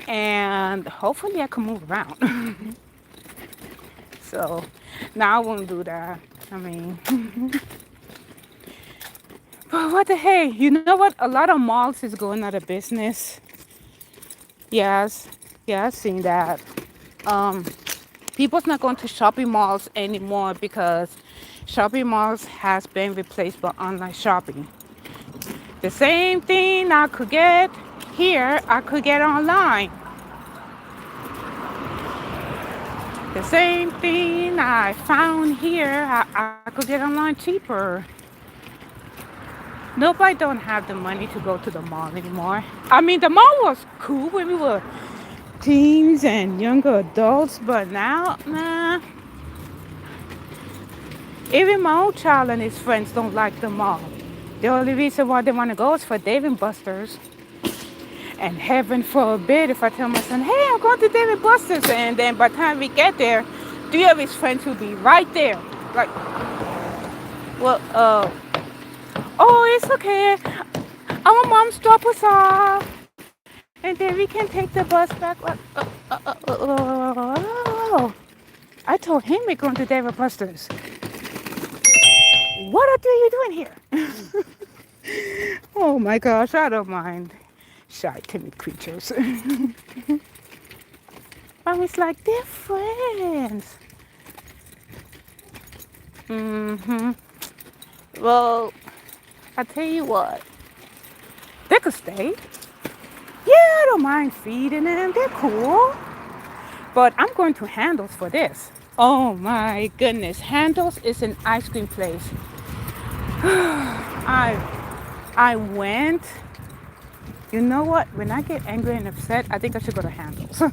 and hopefully I can move around. So now I won't do that. I mean, but what the heck? You know what? A lot of malls is going out of business. Yes, yeah, I've seen that. Um, People's not going to shopping malls anymore because shopping malls has been replaced by online shopping. The same thing I could get here, I could get online. The same thing I found here, I could get online cheaper. Nobody don't have the money to go to the mall anymore. I mean, the mall was cool when we were teens and younger adults, but now, nah. Even my own child and his friends don't like the mall. The only reason why they want to go is for Dave and Buster's. And heaven forbid if I tell my son, hey, I'm going to Dave and Buster's. And then by the time we get there, 3 of his friends will be right there. Like, well, oh, it's okay. Our moms drop us off. And then we can take the bus back. I told him we're going to Dave and Buster's. What are you doing here? Oh my gosh, I don't mind shy, timid creatures. I was like, they're friends. Well, I tell you what, they could stay. Yeah, I don't mind feeding them. They're cool. But I'm going to Handles for this. Oh my goodness. Handles is an ice cream place. I went. You know what? When I get angry and upset, I think I should go to Handles.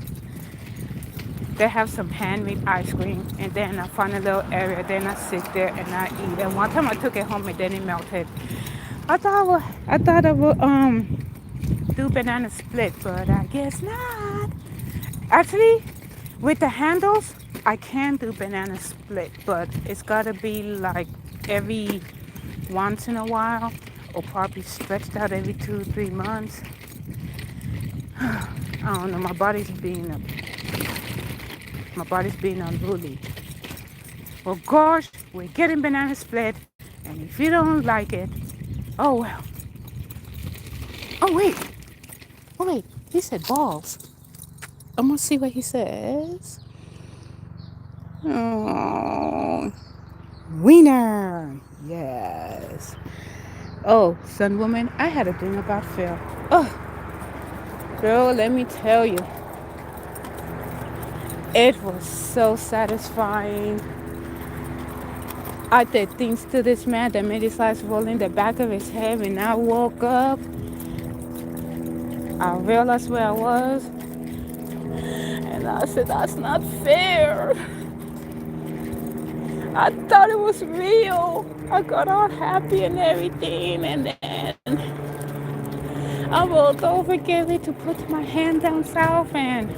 They have some handmade ice cream, and then I find a little area. Then I sit there and I eat. And one time I took it home and then it melted. I thought I would do banana split, but I guess not. Actually, with the Handles, I can do banana split, but it's gotta be like every once in a while, or probably stretched out every 2-3 months. I don't know. My body's being unruly. Well, gosh, we're getting banana split, and if you don't like it, oh well. Oh wait, oh wait. He said balls. I'm gonna see what he says. Oh, wiener. Yes. Oh, son, woman, I had a dream about Phil. Oh, girl, let me tell you, it was so satisfying. I did things to this man that made his eyes roll in the back of his head. When I woke up, I realized where I was, and I said, that's not fair. I thought it was real. I got all happy and everything, and then I rolled over, gave it to put my hand down south, and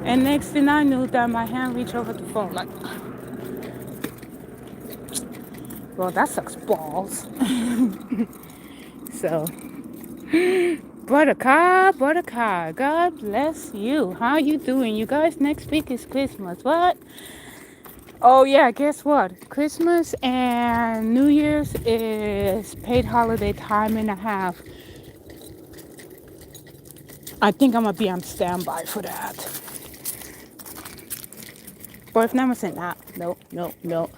next thing I knew that my hand reached over the phone like, well, that sucks balls. So, Buttercup, God bless you. How you doing? You guys, next week is Christmas. What? Oh yeah, guess what? Christmas and New Year's is paid holiday time and a half. I think I'm gonna be on standby for that. But if not, I'm gonna say nah, no.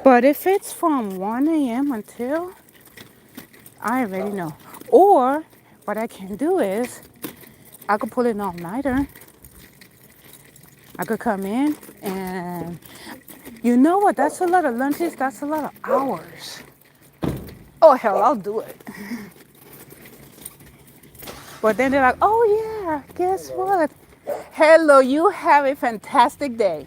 But if it's from 1 a.m. until, I already know. Or what I can do is I could pull an all-nighter. I could come in and you know what? That's a lot of lunches. That's a lot of hours. Oh hell, I'll do it. But then they're like, oh yeah, guess what? Hello, you have a fantastic day.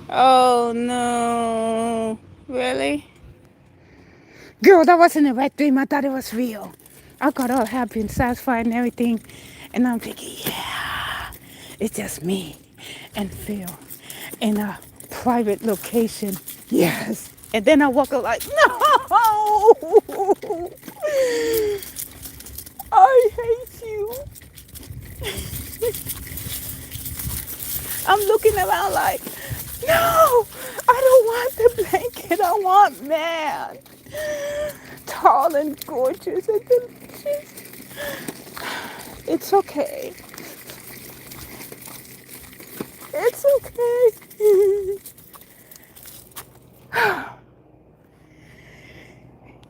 Oh no, really? Girl, that wasn't a wet dream. I thought it was real. I got all happy and satisfied and everything. And I'm thinking, yeah, it's just me and Phil in a private location. Yes. And then I woke up like, no, I hate you. I'm looking around like, no, I don't want the blanket. I want man. Tall and gorgeous and delicious. It's okay. It's okay.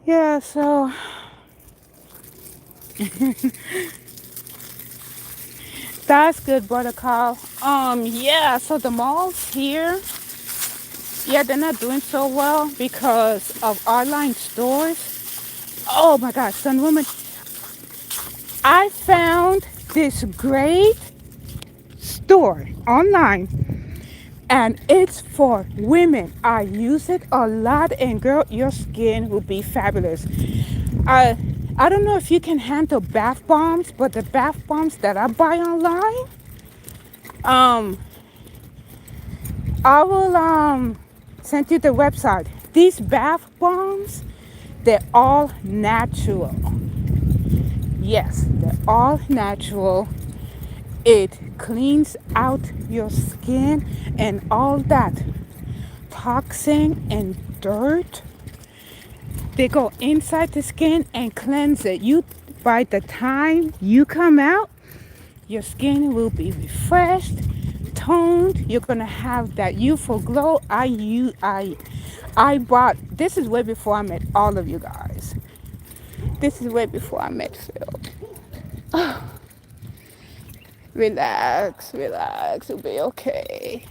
Yeah, so that's good, brother Carl. Yeah, so the malls here, yeah, they're not doing so well because of online stores. Oh my God, son, woman, I found this great store online and it's for women. I use it a lot and girl, your skin will be fabulous. I don't know if you can handle bath bombs, but the bath bombs that I buy online, um, I will send you the website. These bath bombs, they're all natural. Yes, they're all natural. It cleans out your skin and all that toxin and dirt. They go inside the skin and cleanse it. You, by the time you come out, your skin will be refreshed, toned. You're gonna have that youthful glow. I bought. This is way before I met all of you guys. This is way before I met Phil. Relax, relax. It'll be okay.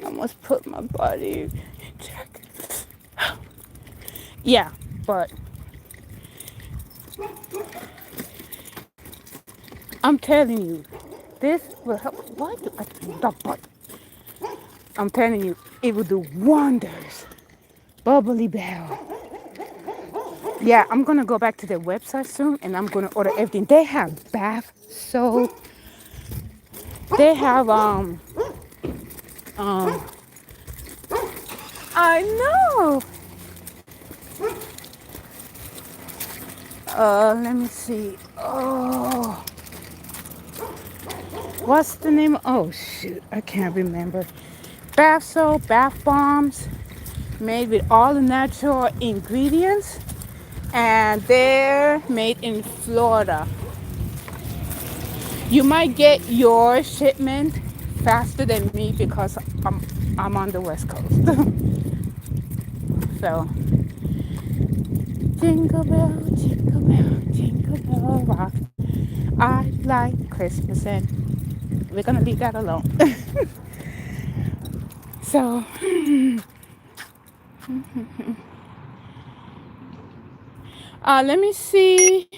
I must put my body in check. Yeah, but I'm telling you, this will help. Why do I do that? But I'm telling you, it will do wonders. Bubbly Bell. Yeah, I'm gonna go back to their website soon, and I'm gonna order everything. They have bath soap. They have Um, I know. Let me see. Oh, what's the name? Oh shoot, I can't remember. Bath soap, bath bombs, made with all the natural ingredients, and they're made in Florida. You might get your shipment faster than me because I'm on the West Coast. So, jingle bell, jingle bell rock. I like Christmas, and we're gonna leave that alone. So, let me see.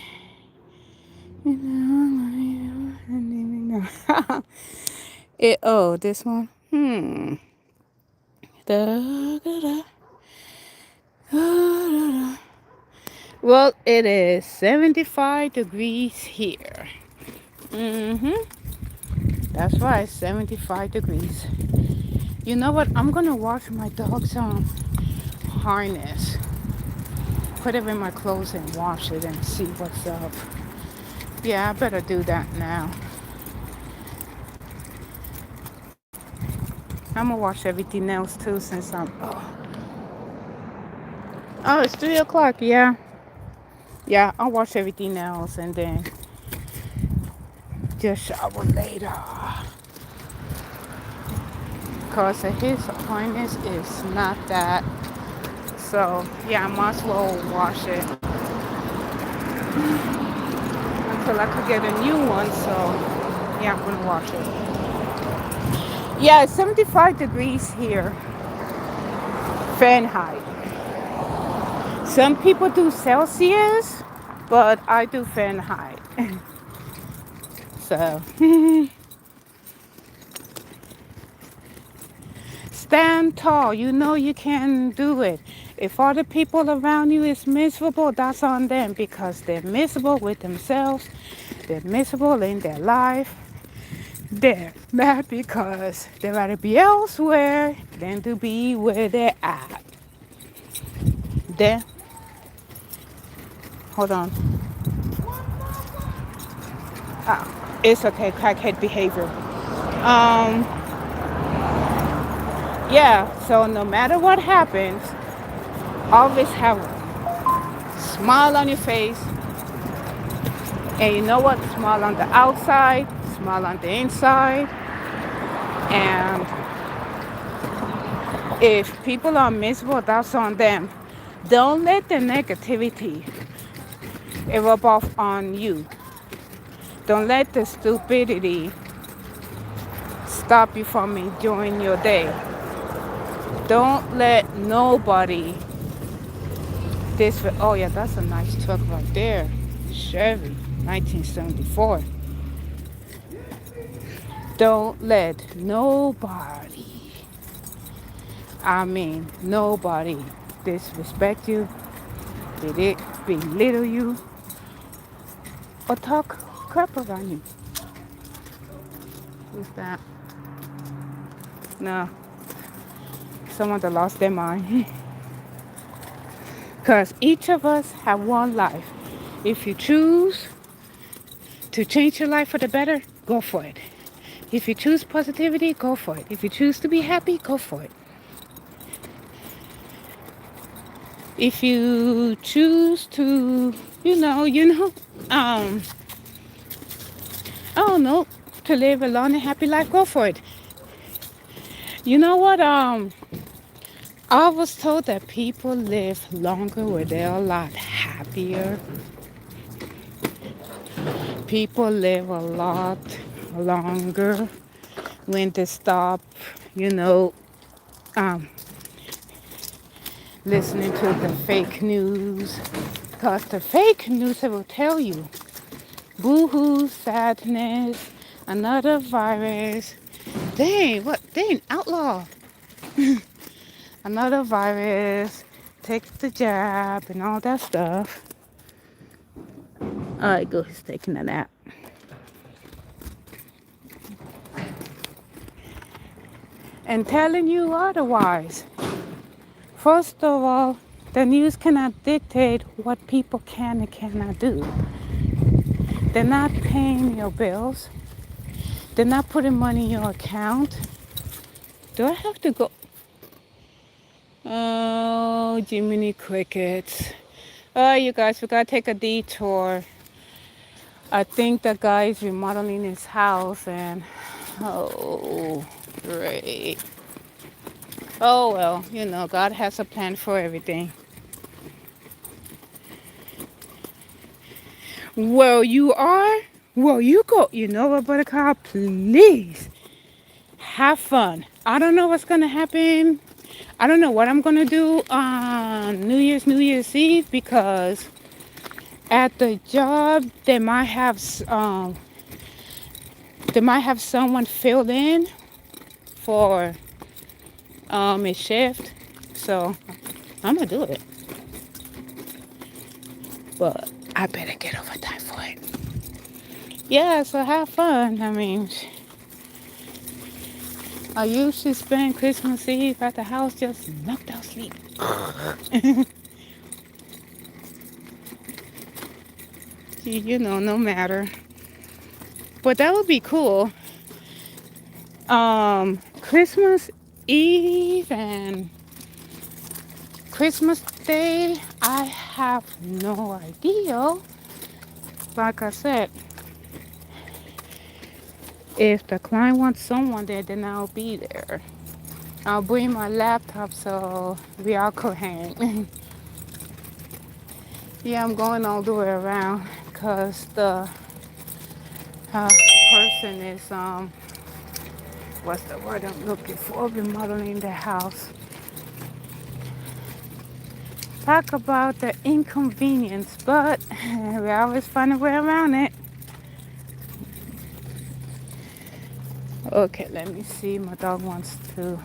This one. Da, da, da, da, da. Well, it is 75 degrees here. That's right, 75 degrees. You know what? I'm gonna wash my dog's harness. Put it in my clothes and wash it and see what's up. Yeah, I better do that now. I'm gonna wash everything else too since I'm. Oh, it's 3 o'clock. Yeah. Yeah, I'll wash everything else and then just shower later. Because his harness is not that. So, yeah, I might as well wash it until I could get a new one. So, yeah, I'm gonna wash it. Yeah, it's 75 degrees here, Fahrenheit. Some people do Celsius, but I do Fahrenheit. So, stand tall. You know you can do it. If other people around you is miserable, that's on them because they're miserable with themselves. They're miserable in their life. They're mad because they'd rather be elsewhere than to be where they're at. Then, hold on. It's okay, crackhead behavior. Um, yeah, so no matter what happens, always have a smile on your face. And you know what? Smile on the outside, smile on the inside. And if people are miserable, that's on them. Don't let the negativity rub off on you. Don't let the stupidity stop you from enjoying your day. Don't let nobody oh yeah, that's a nice truck right there. Chevy, 1974. Don't let nobody, nobody disrespect you, belittle you, or talk crap around you. Who's that? No, someone that lost their mind. Because each of us have one life. If you choose to change your life for the better, go for it. If you choose positivity, go for it. If you choose to be happy, go for it. If you choose to, I don't know, to live a long and happy life, go for it. You know what? I was told that people live longer where they're a lot happier. People live a lot longer when they stop, you know, um, listening to the fake news. Because the fake news will tell you boo-hoo, sadness, another virus. Dang, what? Dang, outlaw. Another virus, take the jab and all that stuff. All right, go, he's taking a nap. and telling you otherwise. First of all, the news cannot dictate what people can and cannot do. They're not paying your bills. They're not putting money in your account. Do I have to go? Oh, Jiminy Crickets. Oh, you guys, we gotta take a detour. I think the guy is remodeling his house and oh, great. Oh, well, God has a plan for everything. Well, you are? Well, you go. You know what, Buttercup? Please have fun. I don't know what's going to happen. I don't know what I'm going to do on New Year's Eve because at the job they might have someone filled in for a shift. So I'm going to do it. But I better get overtime for it. Yeah, so have fun. I mean, I usually spend Christmas Eve at the house just knocked out sleep. No matter. But that would be cool. Christmas Eve and Christmas Day, I have no idea. Like I said, if the client wants someone there, then I'll be there. I'll bring my laptop so we all could hang. Yeah, I'm going all the way around because the person is, what's the word I'm looking for? Remodeling the house. Talk about the inconvenience, but we always find a way around it. Okay, let me see. My dog wants to.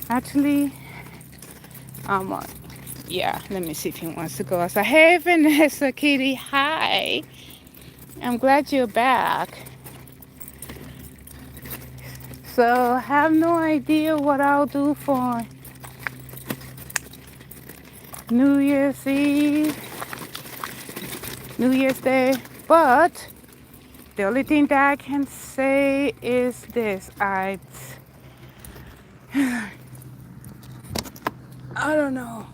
Actually, yeah, let me see if he wants to go outside. Hey, Vanessa Kitty, hi. I'm glad you're back. So, I have no idea what I'll do for New Year's Eve, New Year's Day, but the only thing that I can say is this. I don't know.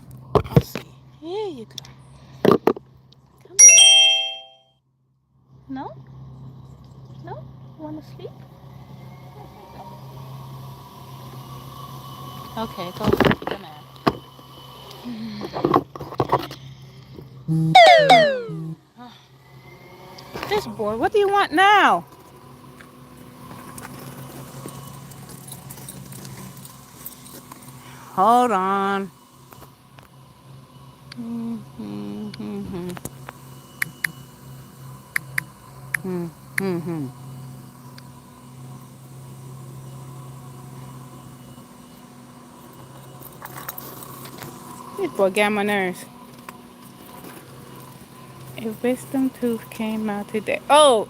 Let's see. Here you go. Come on. No? No? You want to sleep? Okay, go take a nap. This boy, what do you want now? Hold on. This boy got my nerves. If wisdom tooth came out today. Oh,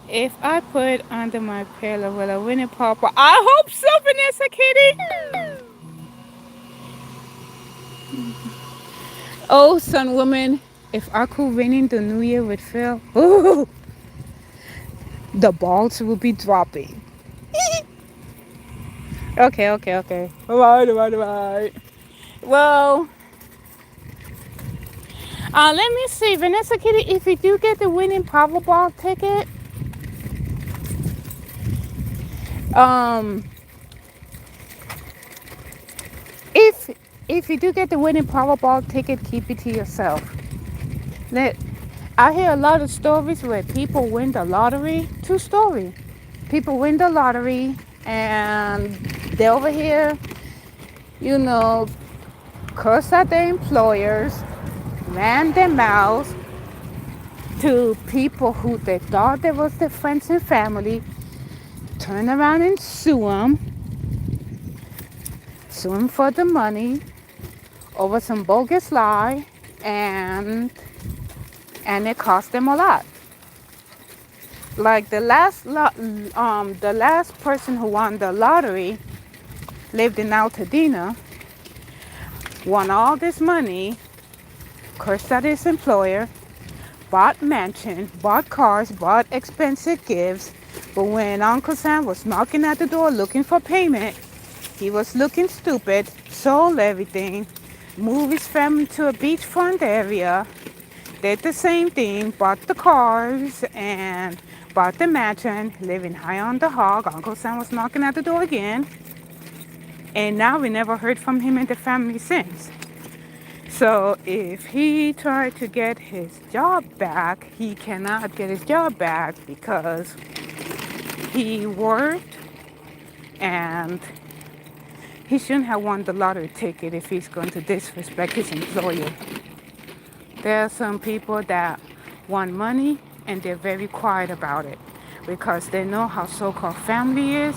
if I put under my pillow, will I win it, Papa? I hope so, Vanessa Kitty. Oh, son, woman, if I could win in the new year with Phil, ooh, the balls will be dropping. Okay. Bye. Well, let me see, Vanessa Kitty, if you do get the winning Powerball ticket, if you do get the winning Powerball ticket, keep it to yourself. I hear a lot of stories where people win the lottery. True story. People win the lottery and they're over here, curse at their employers, ran their mouths to people who they thought they was their friends and family, turn around and sue them for the money over some bogus lie, and it cost them a lot. Like the last person who won the lottery, lived in Altadena, won all this money, cursed at his employer, bought mansion, bought cars, bought expensive gifts. But when Uncle Sam was knocking at the door looking for payment, he was looking stupid, sold everything, moved his family to a beachfront area, did the same thing, bought the cars and bought the mansion, living high on the hog. Uncle Sam was knocking at the door again, and now we never heard from him and the family since. So if he tried to get his job back, he cannot get his job back because he worked and he shouldn't have won the lottery ticket if he's going to disrespect his employer. There are some people that want money and they're very quiet about it because they know how so-called family is,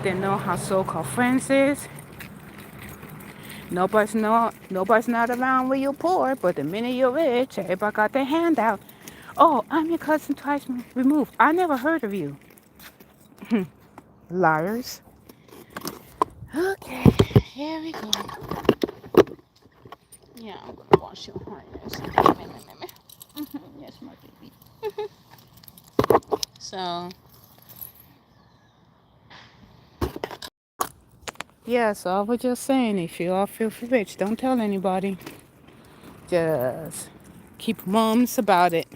they know how so-called friends is. Nobody's not around when you're poor, but the minute you're rich, everybody got their hand out. Oh, I'm your cousin twice removed. I never heard of you. Liars. Okay, here we go. Yeah, I'm gonna wash your harness. Yes, my baby. So, yeah, so I was just saying, if you all feel rich, don't tell anybody. Just keep mums about it.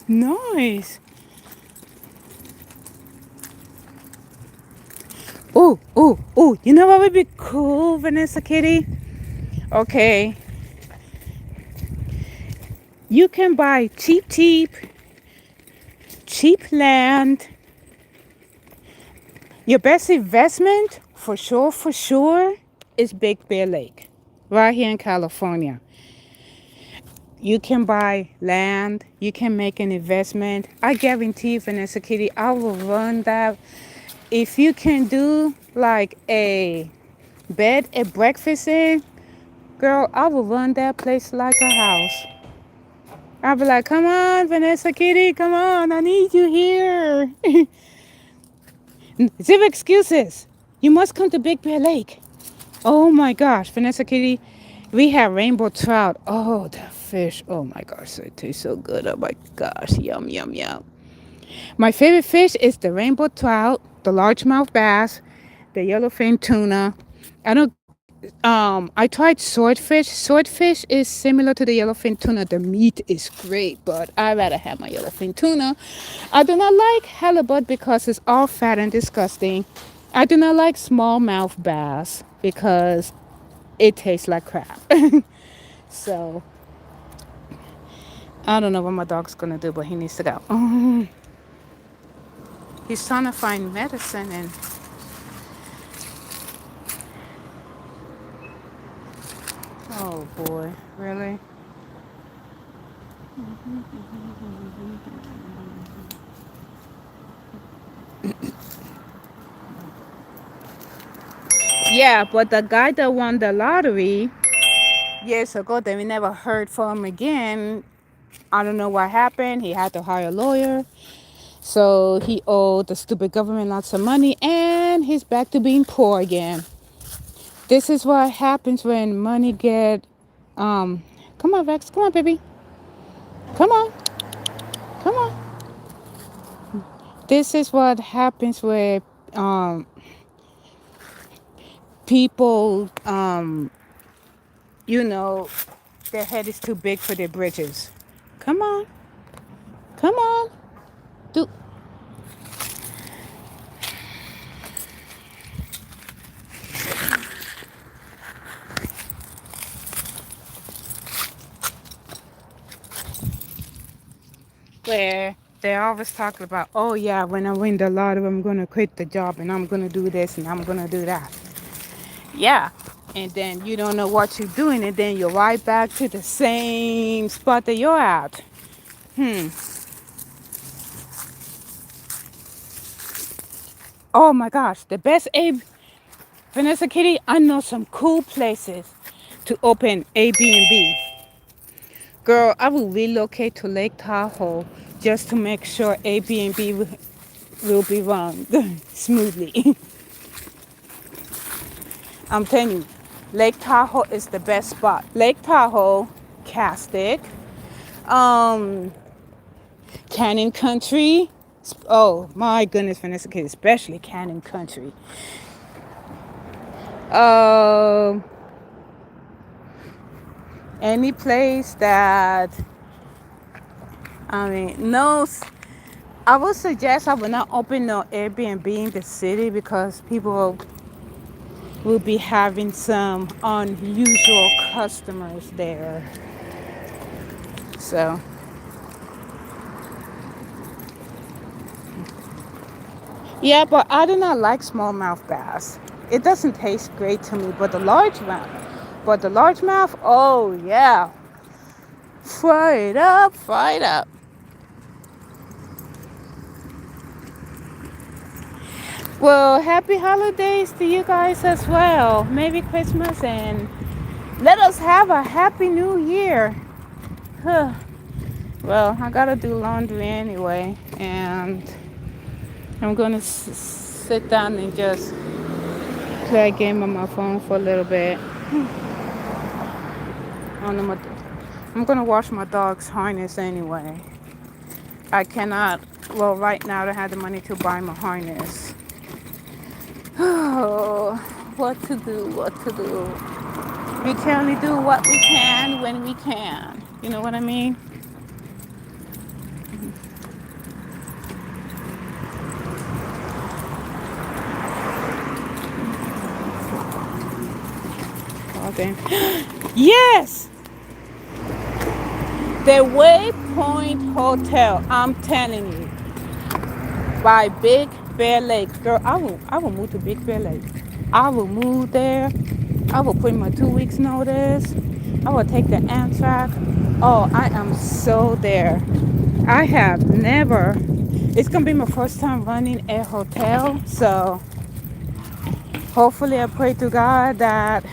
Nice. Oh, you know what would be cool, Vanessa Kitty? Okay, you can buy cheap land. Your best investment, for sure, is Big Bear Lake, right here in California. You can buy land, you can make an investment. I guarantee, Vanessa Kitty, I will run that. If you can do like a bed and breakfast in, girl, I will run that place like a house. I'll be like, come on, Vanessa Kitty, come on, I need you here. Zero excuses. You must come to Big Bear Lake. Oh my gosh, Vanessa Kitty, we have rainbow trout. Oh, that fish. Oh my gosh, it tastes so good. Oh my gosh, yum, yum, yum. My favorite fish is the rainbow trout, the largemouth bass, the yellowfin tuna. I don't. I tried swordfish. Swordfish is similar to the yellowfin tuna. The meat is great, but I rather have my yellowfin tuna. I do not like halibut because it's all fat and disgusting. I do not like smallmouth bass because it tastes like crap. So I don't know what my dog's gonna do, but he needs to go. He's trying to find medicine and oh boy, really? Yeah, but the guy that won the lottery years ago, that we never heard from him again. I don't know what happened. He had to hire a lawyer. So he owed the stupid government lots of money and he's back to being poor again. This is what happens when money get come on, Vex, come on, baby. Come on. Come on. This is what happens with people you know, their head is too big for their britches. Come on. Come on. Do where they're always talking about, oh yeah, when I win the lottery, I'm gonna quit the job and I'm gonna do this and I'm gonna do that. Yeah. And then you don't know what you're doing, and then you're right back to the same spot that you're at. Oh my gosh, the best Vanessa Kitty, I know some cool places to open Airbnb. Girl, I will relocate to Lake Tahoe just to make sure Airbnb will be run smoothly. I'm telling you, Lake Tahoe is the best spot. Lake Tahoe, Castic, um, Canyon Country. Oh my goodness, Vanessa Kid, especially Canyon Country. Um, any place that no. I would suggest I would not open no Airbnb in the city because people will be having some unusual customers there. So, yeah, but I do not like smallmouth bass. It doesn't taste great to me, but the largemouth, oh yeah, fry it up, fry it up. Well, happy holidays to you guys as well. Merry Christmas and let us have a happy new year. Huh. Well, I gotta do laundry anyway, and I'm gonna sit down and just play a game on my phone for a little bit. I'm gonna wash my dog's harness anyway. I cannot, well, right now I don't have the money to buy my harness. Oh, what to do, what to do. We can only do what we can when we can. You know what I mean? Okay. Yes! The Waypoint Hotel, I'm telling you, by Big Bear Lake. Girl, I will move to Big Bear Lake. I will move there. I will put my 2 weeks notice. I will take the Amtrak. Oh, I am so there. I have never. It's gonna be my first time running a hotel, so hopefully I pray to God that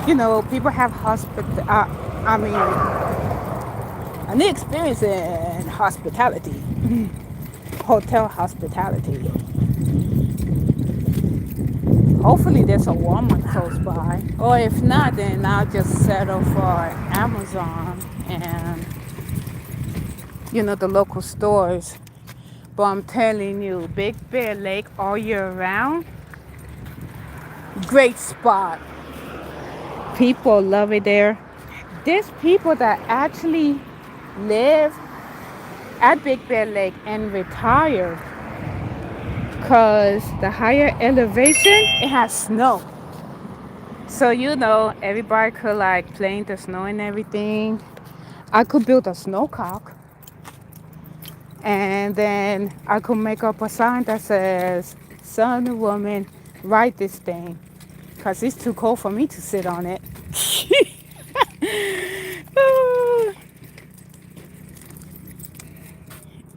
people have an experience in hospitality, hotel hospitality. Hopefully there's a Walmart close by. Or if not, then I'll just settle for Amazon and, the local stores. But I'm telling you, Big Bear Lake all year round, great spot. People love it there. There's people that actually live at Big Bear Lake and retire because the higher elevation, it has snow. So, everybody could like play in the snow and everything. I could build a snowcock and then I could make up a sign that says, "Son, woman, ride this thing," because it's too cold for me to sit on it.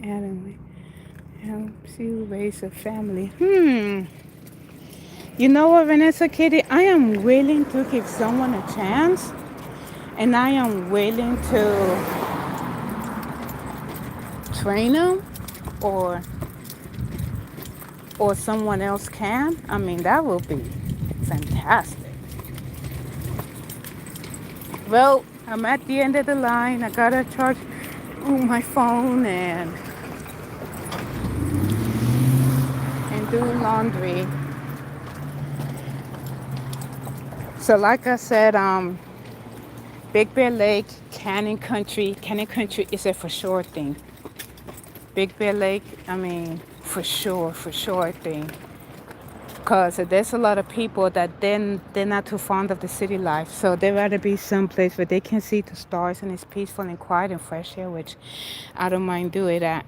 Adam helps you raise a family. You know what, Vanessa Kitty? I am willing to give someone a chance, and I am willing to train them, or someone else can. I mean, that will be fantastic. Well, I'm at the end of the line. I gotta charge my phone and do laundry. So like I said, Big Bear Lake, Canyon Country. Canyon Country is a for sure thing. Big Bear Lake, for sure thing. Because there's a lot of people that then they're not too fond of the city life. So they'd rather be someplace where they can see the stars and it's peaceful and quiet and fresh air, which I don't mind doing that.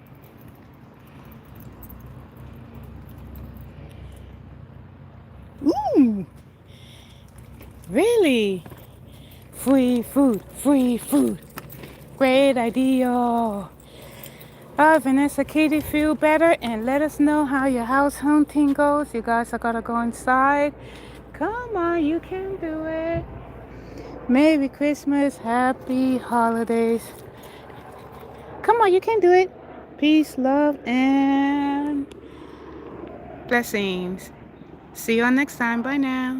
Ooh, really? Free food, free food. Great idea. Vanessa, Katie, feel better and let us know how your house hunting goes. You guys are gonna go inside. Come on, you can do it. Merry Christmas, happy holidays. Come on, you can do it. Peace, love, and blessings. See you all next time. Bye now.